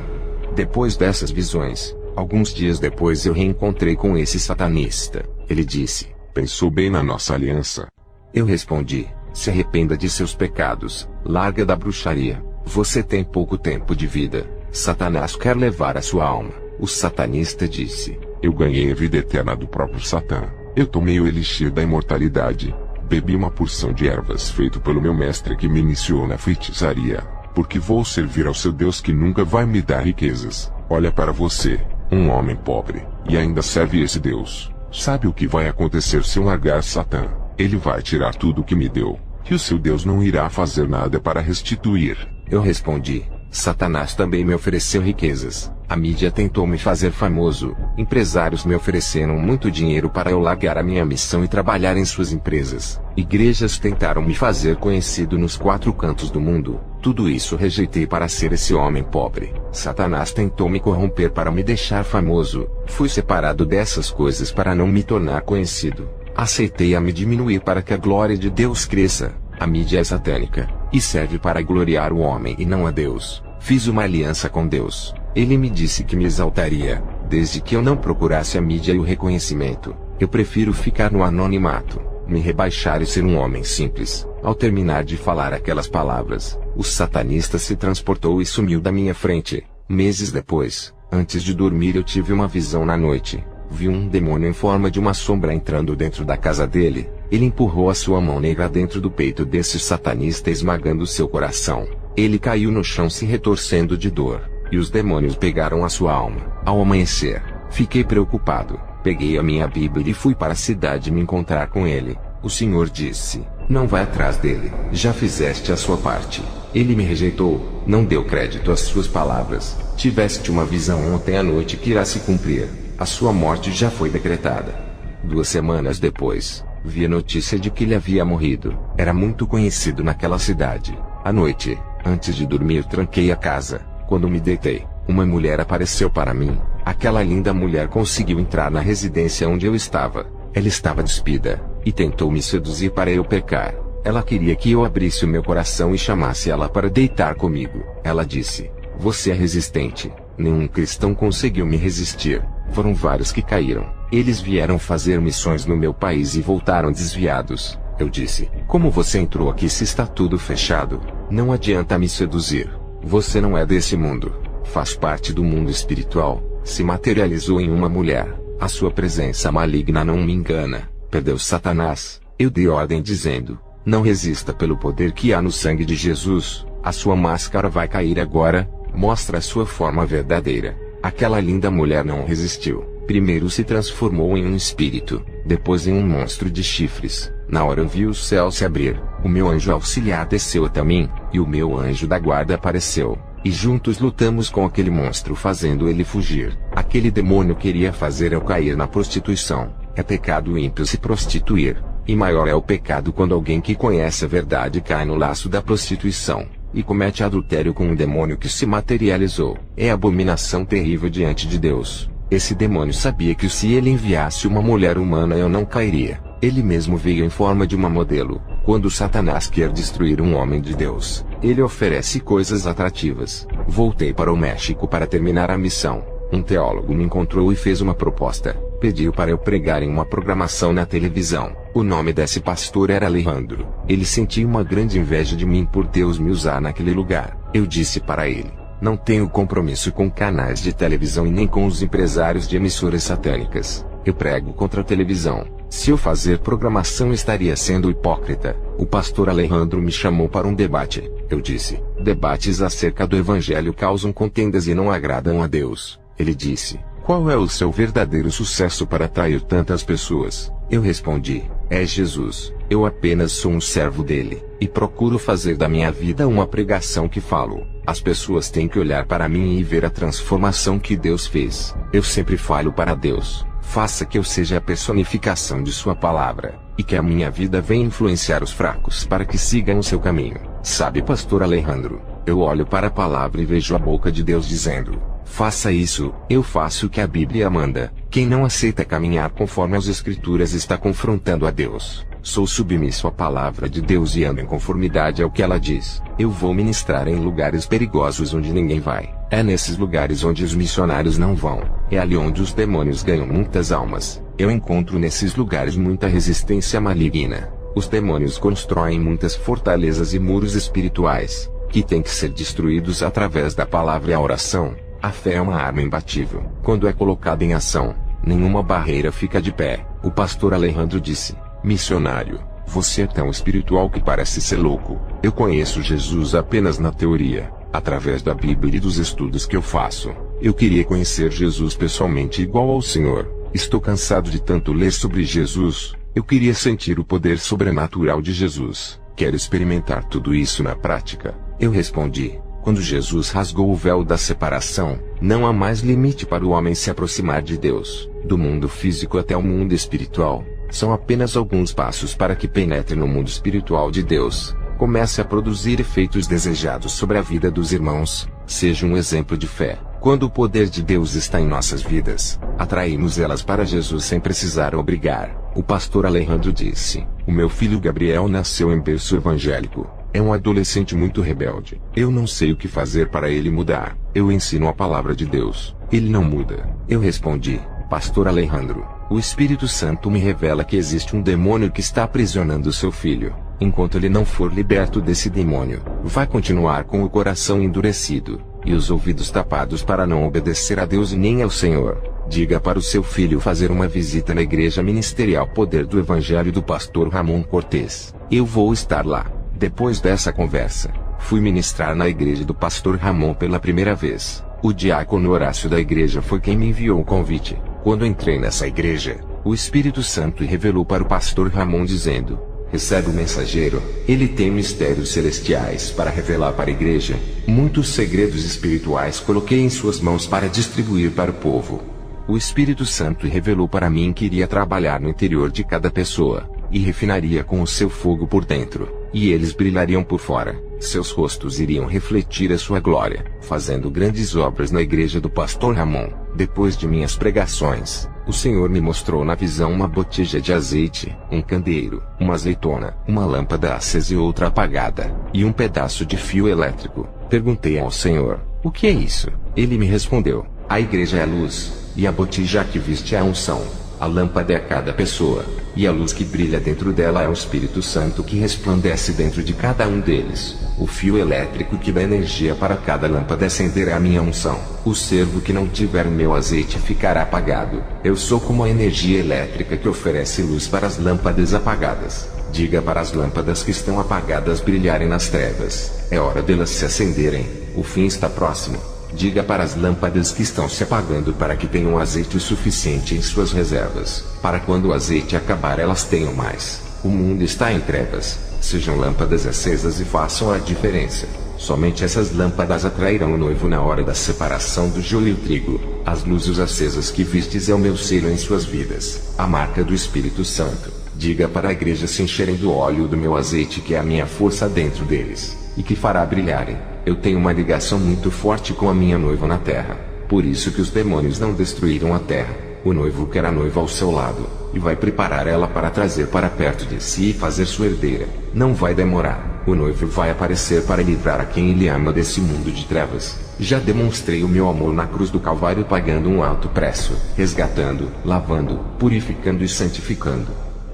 Depois dessas visões, alguns dias depois eu reencontrei com esse satanista. Ele disse: pensou bem na nossa aliança? Eu respondi: se arrependa de seus pecados, larga da bruxaria. Você tem pouco tempo de vida. Satanás quer levar a sua alma. O satanista disse: eu ganhei a vida eterna do próprio Satã. Eu tomei o elixir da imortalidade. Bebi uma porção de ervas feito pelo meu mestre que me iniciou na feitiçaria. Porque vou servir ao seu Deus que nunca vai me dar riquezas. Olha para você, um homem pobre, e ainda serve esse Deus. Sabe o que vai acontecer se eu largar Satã? Ele vai tirar tudo o que me deu. E o seu Deus não irá fazer nada para restituir. Eu respondi: Satanás também me ofereceu riquezas. A mídia tentou me fazer famoso. Empresários me ofereceram muito dinheiro para eu largar a minha missão e trabalhar em suas empresas. Igrejas tentaram me fazer conhecido nos 4 cantos do mundo. Tudo isso rejeitei para ser esse homem pobre. Satanás tentou me corromper para me deixar famoso. Fui separado dessas coisas para não me tornar conhecido. Aceitei a me diminuir para que a glória de Deus cresça. A mídia é satânica e serve para gloriar o homem e não a Deus. Fiz uma aliança com Deus. Ele me disse que me exaltaria, desde que eu não procurasse a mídia e o reconhecimento. Eu prefiro ficar no anonimato, me rebaixar e ser um homem simples. Ao terminar de falar aquelas palavras, o satanista se transportou e sumiu da minha frente. Meses depois, antes de dormir, eu tive uma visão na noite. Vi um demônio em forma de uma sombra entrando dentro da casa dele. Ele empurrou a sua mão negra dentro do peito desse satanista, esmagando seu coração. Ele caiu no chão se retorcendo de dor, e os demônios pegaram a sua alma. Ao amanhecer, fiquei preocupado. Peguei a minha Bíblia e fui para a cidade me encontrar com ele. O Senhor disse: não vai atrás dele, já fizeste a sua parte. Ele me rejeitou, não deu crédito às suas palavras. Tiveste uma visão ontem à noite que irá se cumprir. A sua morte já foi decretada. 2 semanas depois, vi a notícia de que ele havia morrido. Era muito conhecido naquela cidade. À noite, antes de dormir, tranquei a casa. Quando me deitei, uma mulher apareceu para mim. Aquela linda mulher conseguiu entrar na residência onde eu estava. Ela estava despida, e tentou me seduzir para eu pecar. Ela queria que eu abrisse o meu coração e chamasse ela para deitar comigo. Ela disse: você é resistente. Nenhum cristão conseguiu me resistir. Foram vários que caíram. Eles vieram fazer missões no meu país e voltaram desviados. Eu disse: como você entrou aqui se está tudo fechado? Não adianta me seduzir. Você não é desse mundo. Faz parte do mundo espiritual. Se materializou em uma mulher. A sua presença maligna não me engana. Perdeu Satanás. Eu dei ordem dizendo: não resista pelo poder que há no sangue de Jesus. A sua máscara vai cair agora, mostra a sua forma verdadeira. Aquela linda mulher não resistiu. Primeiro se transformou em um espírito, depois em um monstro de chifres. Na hora eu vi o céu se abrir, o meu anjo auxiliar desceu até mim, e o meu anjo da guarda apareceu. E juntos lutamos com aquele monstro fazendo ele fugir. Aquele demônio queria fazer eu cair na prostituição. É pecado ímpio se prostituir. E maior é o pecado quando alguém que conhece a verdade cai no laço da prostituição e comete adultério com um demônio que se materializou. É abominação terrível diante de Deus. Esse demônio sabia que se ele enviasse uma mulher humana eu não cairia. Ele mesmo veio em forma de uma modelo. Quando Satanás quer destruir um homem de Deus, ele oferece coisas atrativas. Voltei para o México para terminar a missão. Um teólogo me encontrou e fez uma proposta. Pediu para eu pregar em uma programação na televisão. O nome desse pastor era Alejandro. Ele sentia uma grande inveja de mim por Deus me usar naquele lugar. Eu disse para ele: não tenho compromisso com canais de televisão e nem com os empresários de emissoras satânicas. Eu prego contra a televisão. Se eu fazer programação estaria sendo hipócrita. O pastor Alejandro me chamou para um debate. Eu disse: debates acerca do evangelho causam contendas e não agradam a Deus. Ele disse: qual é o seu verdadeiro sucesso para atrair tantas pessoas? Eu respondi: é Jesus. Eu apenas sou um servo dele, e procuro fazer da minha vida uma pregação que falo. As pessoas têm que olhar para mim e ver a transformação que Deus fez. Eu sempre falo para Deus: faça que eu seja a personificação de sua palavra, e que a minha vida venha influenciar os fracos para que sigam o seu caminho. Sabe, pastor Alejandro, eu olho para a palavra e vejo a boca de Deus dizendo: faça isso. Eu faço o que a Bíblia manda. Quem não aceita caminhar conforme as Escrituras está confrontando a Deus. Sou submisso à palavra de Deus e ando em conformidade ao que ela diz. Eu vou ministrar em lugares perigosos onde ninguém vai. É nesses lugares onde os missionários não vão. É ali onde os demônios ganham muitas almas. Eu encontro nesses lugares muita resistência maligna. Os demônios constroem muitas fortalezas e muros espirituais, que têm que ser destruídos através da palavra e a oração. A fé é uma arma imbatível. Quando é colocada em ação, nenhuma barreira fica de pé. O pastor Alejandro disse: missionário, você é tão espiritual que parece ser louco. Eu conheço Jesus apenas na teoria, através da Bíblia e dos estudos que eu faço. Eu queria conhecer Jesus pessoalmente igual ao Senhor. Estou cansado de tanto ler sobre Jesus. Eu queria sentir o poder sobrenatural de Jesus. Quero experimentar tudo isso na prática. Eu respondi: quando Jesus rasgou o véu da separação, não há mais limite para o homem se aproximar de Deus. Do mundo físico até o mundo espiritual, são apenas alguns passos para que penetre no mundo espiritual de Deus. Comece a produzir efeitos desejados sobre a vida dos irmãos. Seja um exemplo de fé. Quando o poder de Deus está em nossas vidas, atraímos elas para Jesus sem precisar obrigar. O pastor Alejandro disse: o meu filho Gabriel nasceu em berço evangélico. É um adolescente muito rebelde. Eu não sei o que fazer para ele mudar. Eu ensino a palavra de Deus. Ele não muda. Eu respondi: pastor Alejandro, o Espírito Santo me revela que existe um demônio que está aprisionando seu filho. Enquanto ele não for liberto desse demônio, vai continuar com o coração endurecido e os ouvidos tapados para não obedecer a Deus e nem ao Senhor. Diga para o seu filho fazer uma visita na igreja ministerial Poder do Evangelho do pastor Ramon Cortez. Eu vou estar lá. Depois dessa conversa, fui ministrar na igreja do pastor Ramon pela primeira vez. O diácono Horácio da igreja foi quem me enviou o convite. Quando entrei nessa igreja, o Espírito Santo revelou para o pastor Ramon dizendo: recebe o mensageiro, ele tem mistérios celestiais para revelar para a igreja. Muitos segredos espirituais coloquei em suas mãos para distribuir para o povo. O Espírito Santo revelou para mim que iria trabalhar no interior de cada pessoa, e refinaria com o seu fogo por dentro, e eles brilhariam por fora. Seus rostos iriam refletir a sua glória, fazendo grandes obras na igreja do pastor Ramon. Depois de minhas pregações, o Senhor me mostrou na visão uma botija de azeite, um candeeiro, uma azeitona, uma lâmpada acesa e outra apagada, e um pedaço de fio elétrico. Perguntei ao Senhor: o que é isso? Ele me respondeu: a igreja é a luz, e a botija que viste é a unção. A lâmpada é cada pessoa, e a luz que brilha dentro dela é o Espírito Santo que resplandece dentro de cada um deles. O fio elétrico que dá energia para cada lâmpada acenderá a minha unção. O servo que não tiver meu azeite ficará apagado. Eu sou como a energia elétrica que oferece luz para as lâmpadas apagadas. Diga para as lâmpadas que estão apagadas brilharem nas trevas. É hora delas se acenderem. O fim está próximo. Diga para as lâmpadas que estão se apagando para que tenham azeite suficiente em suas reservas, para quando o azeite acabar elas tenham mais. O mundo está em trevas. Sejam lâmpadas acesas e façam a diferença. Somente essas lâmpadas atrairão o noivo na hora da separação do joio e o trigo. As luzes acesas que vistes é o meu selo em suas vidas, a marca do Espírito Santo. Diga para a igreja se encherem do óleo do meu azeite, que é a minha força dentro deles, e que fará brilharem. Eu tenho uma ligação muito forte com a minha noiva na terra. Por isso que os demônios não destruíram a terra. O noivo quer a noiva ao seu lado, e vai preparar ela para trazer para perto de si e fazer sua herdeira. Não vai demorar. O noivo vai aparecer para livrar a quem ele ama desse mundo de trevas. Já demonstrei o meu amor na cruz do Calvário pagando um alto preço, resgatando, lavando, purificando e santificando.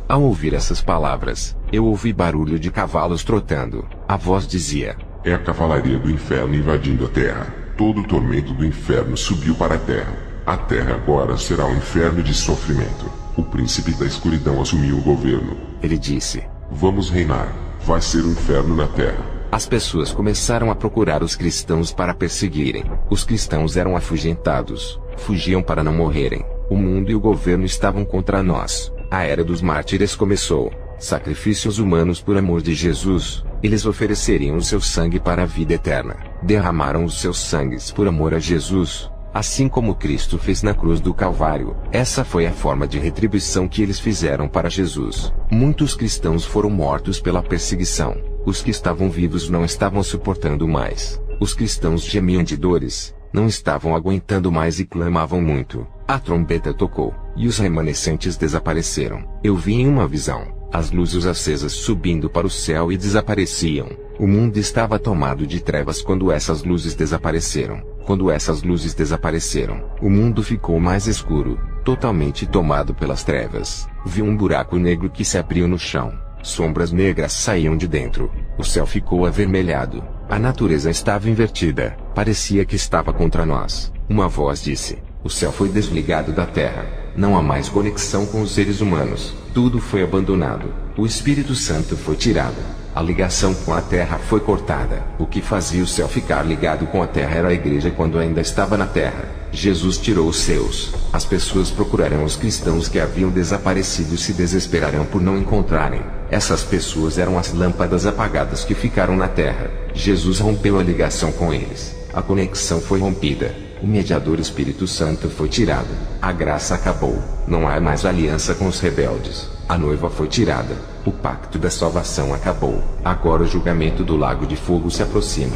Ao ouvir essas palavras, eu ouvi barulho de cavalos trotando. A voz dizia: é a cavalaria do inferno invadindo a terra. Todo o tormento do inferno subiu para a terra. A terra agora será um inferno de sofrimento. O príncipe da escuridão assumiu o governo. Ele disse: vamos reinar. Vai ser um inferno na terra. As pessoas começaram a procurar os cristãos para perseguirem. Os cristãos eram afugentados, fugiam para não morrerem. O mundo e o governo estavam contra nós. A era dos mártires começou. Sacrifícios humanos por amor de Jesus. Eles ofereceriam o seu sangue para a vida eterna. Derramaram os seus sangues por amor a Jesus, assim como Cristo fez na cruz do Calvário. Essa foi a forma de retribuição que eles fizeram para Jesus. Muitos cristãos foram mortos pela perseguição. Os que estavam vivos não estavam suportando mais. Os cristãos gemiam de dores, não estavam aguentando mais e clamavam muito. A trombeta tocou, e os remanescentes desapareceram. Eu vi em uma visão as luzes acesas subindo para o céu e desapareciam. O mundo estava tomado de trevas quando essas luzes desapareceram. Quando essas luzes desapareceram, o mundo ficou mais escuro, totalmente tomado pelas trevas. Vi um buraco negro que se abriu no chão. Sombras negras saíam de dentro. O céu ficou avermelhado. A natureza estava invertida. Parecia que estava contra nós. Uma voz disse: o céu foi desligado da terra. Não há mais conexão com os seres humanos. Tudo foi abandonado. O Espírito Santo foi tirado. A ligação com a terra foi cortada. O que fazia o céu ficar ligado com a terra era a igreja quando ainda estava na terra. Jesus tirou os seus. As pessoas procurarão os cristãos que haviam desaparecido e se desesperarão por não encontrarem. Essas pessoas eram as lâmpadas apagadas que ficaram na terra. Jesus rompeu a ligação com eles. A conexão foi rompida. O mediador Espírito Santo foi tirado. A graça acabou. Não há mais aliança com os rebeldes. A noiva foi tirada. O pacto da salvação acabou. Agora o julgamento do lago de fogo se aproxima.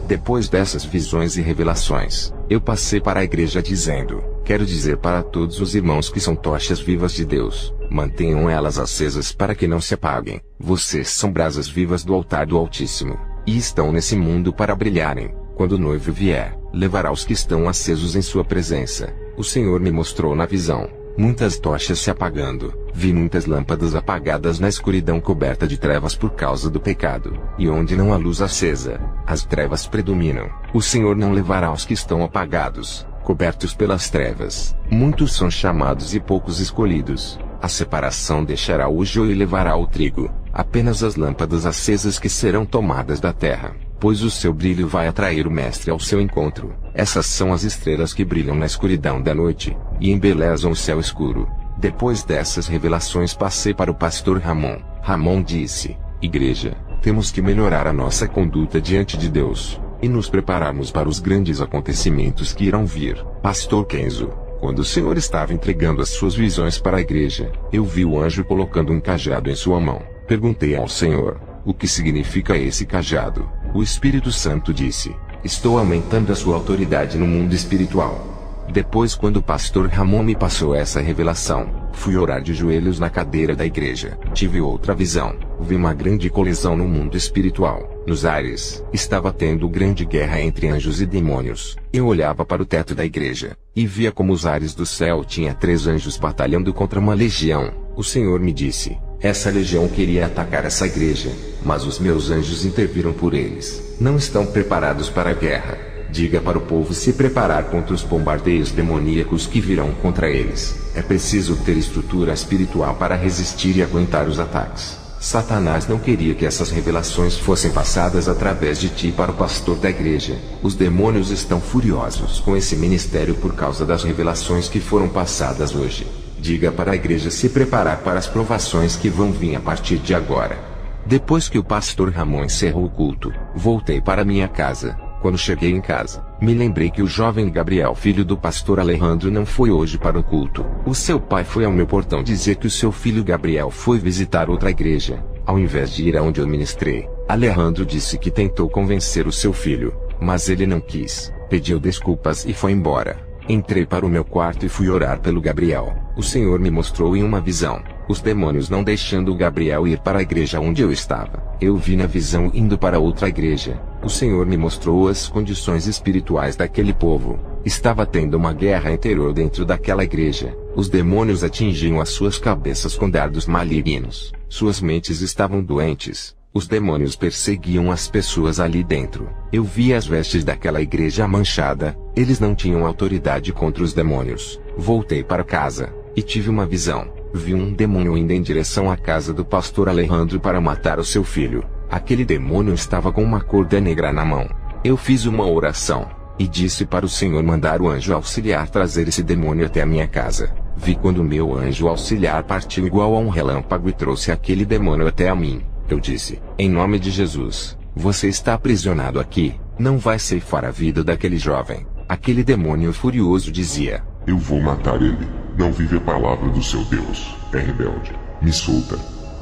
Depois dessas visões e revelações, eu passei para a igreja dizendo: quero dizer para todos os irmãos que são tochas vivas de Deus, mantenham elas acesas para que não se apaguem. Vocês são brasas vivas do altar do Altíssimo, e estão nesse mundo para brilharem. Quando o noivo vier, levará os que estão acesos em sua presença. O Senhor me mostrou na visão muitas tochas se apagando. Vi muitas lâmpadas apagadas na escuridão coberta de trevas por causa do pecado. E onde não há luz acesa, as trevas predominam. O Senhor não levará os que estão apagados, cobertos pelas trevas. Muitos são chamados e poucos escolhidos. A separação deixará o joio e levará o trigo. Apenas as lâmpadas acesas que serão tomadas da terra, pois o seu brilho vai atrair o Mestre ao seu encontro. Essas são as estrelas que brilham na escuridão da noite, e embelezam o céu escuro. Depois dessas revelações passei para o pastor Ramon. Ramon disse: igreja, temos que melhorar a nossa conduta diante de Deus, e nos prepararmos para os grandes acontecimentos que irão vir. Pastor Kenzo, quando o Senhor estava entregando as suas visões para a igreja, eu vi o anjo colocando um cajado em sua mão. Perguntei ao Senhor: o que significa esse cajado? O Espírito Santo disse: estou aumentando a sua autoridade no mundo espiritual. Depois, quando o pastor Ramon me passou essa revelação, fui orar de joelhos na cadeira da igreja. Tive outra visão. Vi uma grande colisão no mundo espiritual. Nos ares, estava tendo grande guerra entre anjos e demônios. Eu olhava para o teto da igreja, e via como os ares do céu tinha 3 anjos batalhando contra uma legião. O Senhor me disse: essa legião queria atacar essa igreja, mas os meus anjos interviram por eles. Não estão preparados para a guerra. Diga para o povo se preparar contra os bombardeios demoníacos que virão contra eles. É preciso ter estrutura espiritual para resistir e aguentar os ataques. Satanás não queria que essas revelações fossem passadas através de ti para o pastor da igreja. Os demônios estão furiosos com esse ministério por causa das revelações que foram passadas hoje. Diga para a igreja se preparar para as provações que vão vir a partir de agora. Depois que o pastor Ramon encerrou o culto, voltei para minha casa. Quando cheguei em casa, me lembrei que o jovem Gabriel, filho do pastor Alejandro, não foi hoje para o culto. O seu pai foi ao meu portão dizer que o seu filho Gabriel foi visitar outra igreja, ao invés de ir aonde eu ministrei. Alejandro disse que tentou convencer o seu filho, mas ele não quis, pediu desculpas e foi embora. Entrei para o meu quarto e fui orar pelo Gabriel. O Senhor me mostrou em uma visão os demônios não deixando o Gabriel ir para a igreja onde eu estava. Eu vi na visão indo para outra igreja. O Senhor me mostrou as condições espirituais daquele povo. Estava tendo uma guerra interior dentro daquela igreja. Os demônios atingiam as suas cabeças com dardos malignos. Suas mentes estavam doentes. Os demônios perseguiam as pessoas ali dentro. Eu vi as vestes daquela igreja manchada. Eles não tinham autoridade contra os demônios. Voltei para casa e tive uma visão. Vi um demônio indo em direção à casa do pastor Alejandro para matar o seu filho. Aquele demônio estava com uma corda negra na mão. Eu fiz uma oração e disse para o Senhor mandar o anjo auxiliar trazer esse demônio até a minha casa. Vi quando o meu anjo auxiliar partiu igual a um relâmpago e trouxe aquele demônio até a mim. Eu disse, em nome de Jesus, você está aprisionado aqui, não vai ceifar a vida daquele jovem. Aquele demônio furioso dizia, eu vou matar ele. Não vive a palavra do seu Deus. É rebelde. Me solta.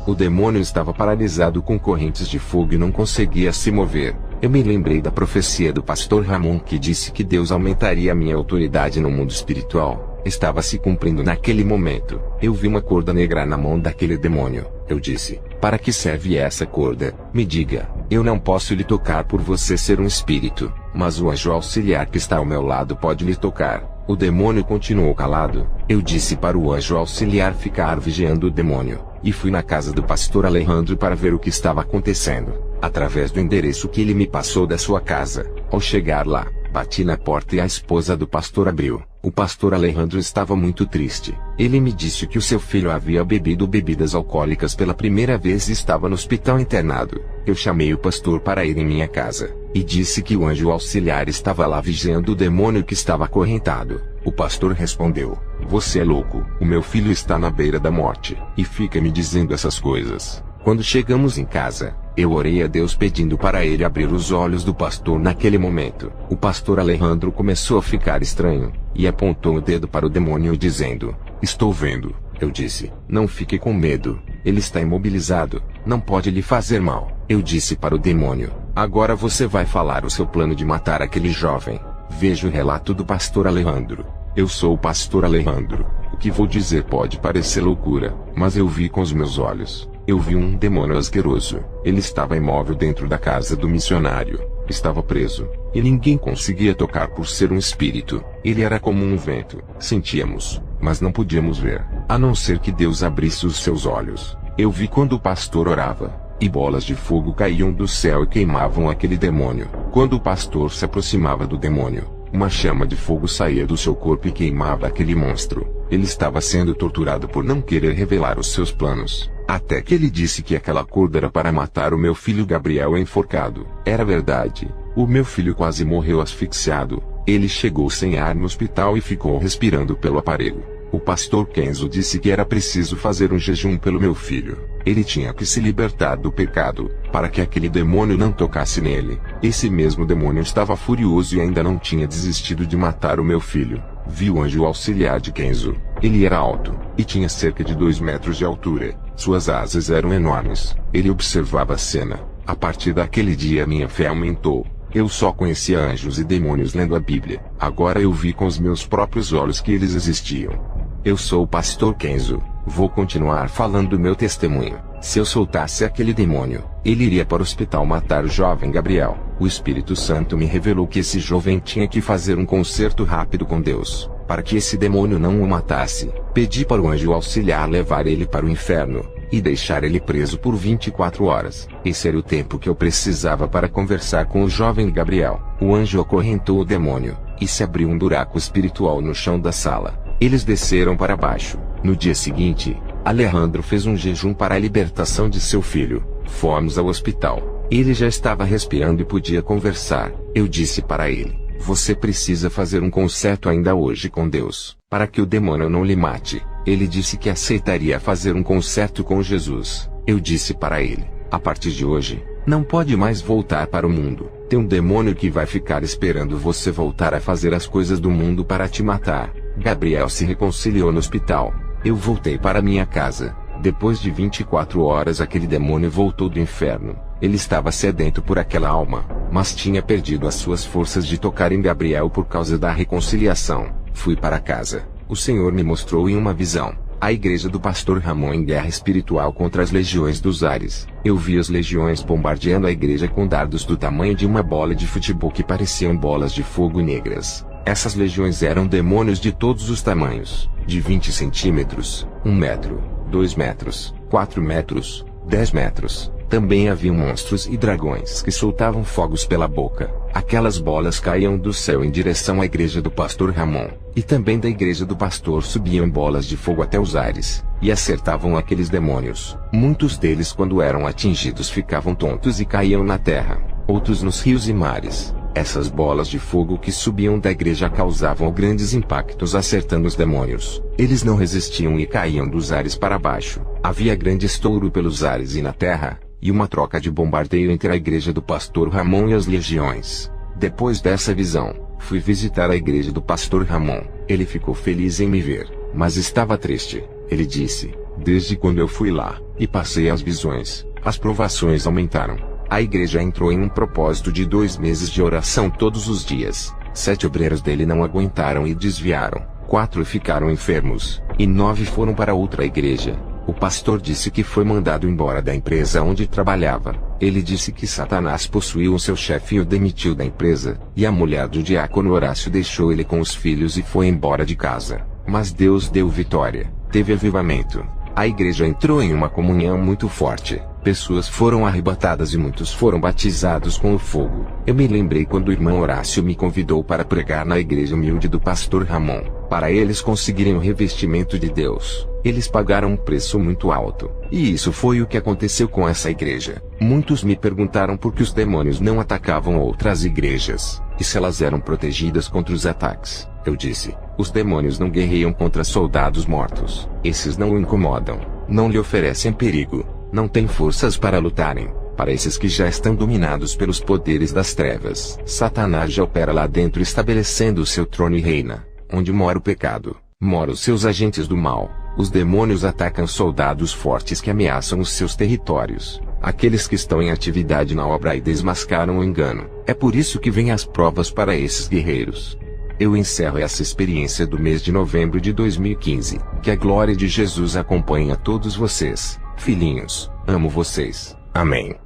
O demônio estava paralisado com correntes de fogo e não conseguia se mover. Eu me lembrei da profecia do pastor Ramon que disse que Deus aumentaria a minha autoridade no mundo espiritual. Estava se cumprindo naquele momento. Eu vi uma corda negra na mão daquele demônio. Eu disse, para que serve essa corda? Me diga. Eu não posso lhe tocar por você ser um espírito, mas o anjo auxiliar que está ao meu lado pode lhe tocar. O demônio continuou calado. Eu disse para o anjo auxiliar ficar vigiando o demônio, e fui na casa do pastor Alejandro para ver o que estava acontecendo, através do endereço que ele me passou da sua casa. Ao chegar lá, bati na porta e a esposa do pastor abriu. O pastor Alejandro estava muito triste. Ele me disse que o seu filho havia bebido bebidas alcoólicas pela primeira vez e estava no hospital internado. Eu chamei o pastor para ir em minha casa, e disse que o anjo auxiliar estava lá vigiando o demônio que estava acorrentado. O pastor respondeu, você é louco, o meu filho está na beira da morte, e fica me dizendo essas coisas. Quando chegamos em casa, eu orei a Deus pedindo para ele abrir os olhos do pastor naquele momento. O pastor Alejandro começou a ficar estranho, e apontou o dedo para o demônio dizendo, estou vendo. Eu disse, não fique com medo, ele está imobilizado, não pode lhe fazer mal. Eu disse para o demônio, agora você vai falar o seu plano de matar aquele jovem. Veja o relato do pastor Alejandro. Eu sou o pastor Alejandro. O que vou dizer pode parecer loucura, mas eu vi com os meus olhos. Eu vi um demônio asqueroso. Ele estava imóvel dentro da casa do missionário. Estava preso, e ninguém conseguia tocar por ser um espírito. Ele era como um vento. Sentíamos, mas não podíamos ver, a não ser que Deus abrisse os seus olhos. Eu vi quando o pastor orava, e bolas de fogo caíam do céu e queimavam aquele demônio. Quando o pastor se aproximava do demônio, uma chama de fogo saía do seu corpo e queimava aquele monstro. Ele estava sendo torturado por não querer revelar os seus planos. Até que ele disse que aquela corda era para matar o meu filho Gabriel enforcado. Era verdade. O meu filho quase morreu asfixiado. Ele chegou sem ar no hospital e ficou respirando pelo aparelho. O pastor Kenzo disse que era preciso fazer um jejum pelo meu filho. Ele tinha que se libertar do pecado, para que aquele demônio não tocasse nele. Esse mesmo demônio estava furioso e ainda não tinha desistido de matar o meu filho. Vi o anjo auxiliar de Kenzo. Ele era alto, e tinha cerca de 2 metros de altura. Suas asas eram enormes. Ele observava a cena. A partir daquele dia minha fé aumentou. Eu só conhecia anjos e demônios lendo a Bíblia. Agora eu vi com os meus próprios olhos que eles existiam. Eu sou o pastor Kenzo. Vou continuar falando meu testemunho. Se eu soltasse aquele demônio, ele iria para o hospital matar o jovem Gabriel. O Espírito Santo me revelou que esse jovem tinha que fazer um concerto rápido com Deus, para que esse demônio não o matasse. Pedi para o anjo auxiliar levar ele para o inferno, e deixar ele preso por 24 horas. Esse era o tempo que eu precisava para conversar com o jovem Gabriel. O anjo acorrentou o demônio, e se abriu um buraco espiritual no chão da sala. Eles desceram para baixo. No dia seguinte, Alejandro fez um jejum para a libertação de seu filho. Fomos ao hospital. Ele já estava respirando e podia conversar. Eu disse para ele: você precisa fazer um concerto ainda hoje com Deus, para que o demônio não lhe mate. Ele disse que aceitaria fazer um concerto com Jesus. Eu disse para ele: a partir de hoje, não pode mais voltar para o mundo. Tem um demônio que vai ficar esperando você voltar a fazer as coisas do mundo para te matar. Gabriel se reconciliou no hospital. Eu voltei para minha casa. Depois de 24 horas aquele demônio voltou do inferno. Ele estava sedento por aquela alma, mas tinha perdido as suas forças de tocar em Gabriel por causa da reconciliação. Fui para casa. O Senhor me mostrou em uma visão a igreja do pastor Ramon em guerra espiritual contra as legiões dos ares. Eu vi as legiões bombardeando a igreja com dardos do tamanho de uma bola de futebol que pareciam bolas de fogo negras. Essas legiões eram demônios de todos os tamanhos, de 20 centímetros, 1 metro, 2 metros, 4 metros, 10 metros. Também havia monstros e dragões que soltavam fogos pela boca. Aquelas bolas caíam do céu em direção à igreja do pastor Ramon, e também da igreja do pastor subiam bolas de fogo até os ares, e acertavam aqueles demônios. Muitos deles, quando eram atingidos, ficavam tontos e caíam na terra, outros nos rios e mares. Essas bolas de fogo que subiam da igreja causavam grandes impactos acertando os demônios. Eles não resistiam e caíam dos ares para baixo. Havia grande estouro pelos ares e na terra, e uma troca de bombardeio entre a igreja do pastor Ramon e as legiões. Depois dessa visão, fui visitar a igreja do pastor Ramon. Ele ficou feliz em me ver, mas estava triste. Ele disse: desde quando eu fui lá, e passei as visões, as provações aumentaram. A igreja entrou em um propósito de 2 meses de oração todos os dias. 7 obreiros dele não aguentaram e desviaram. 4 ficaram enfermos, e 9 foram para outra igreja. O pastor disse que foi mandado embora da empresa onde trabalhava. Ele disse que Satanás possuiu o seu chefe e o demitiu da empresa, e a mulher do diácono Horácio deixou ele com os filhos e foi embora de casa. Mas Deus deu vitória, teve avivamento. A igreja entrou em uma comunhão muito forte. Pessoas foram arrebatadas e muitos foram batizados com o fogo. Eu me lembrei quando o irmão Horácio me convidou para pregar na igreja humilde do pastor Ramon. Para eles conseguirem o revestimento de Deus, eles pagaram um preço muito alto. E isso foi o que aconteceu com essa igreja. Muitos me perguntaram por que os demônios não atacavam outras igrejas, e se elas eram protegidas contra os ataques. Eu disse: os demônios não guerreiam contra soldados mortos. Esses não o incomodam, não lhe oferecem perigo, não têm forças para lutarem. Para esses que já estão dominados pelos poderes das trevas, Satanás já opera lá dentro, estabelecendo o seu trono e reina. Onde mora o pecado, moram os seus agentes do mal. Os demônios atacam soldados fortes que ameaçam os seus territórios, aqueles que estão em atividade na obra e desmascaram o engano. É por isso que vêm as provas para esses guerreiros. Eu encerro essa experiência do mês de novembro de 2015. Que a glória de Jesus acompanhe a todos vocês, filhinhos. Amo vocês. Amém.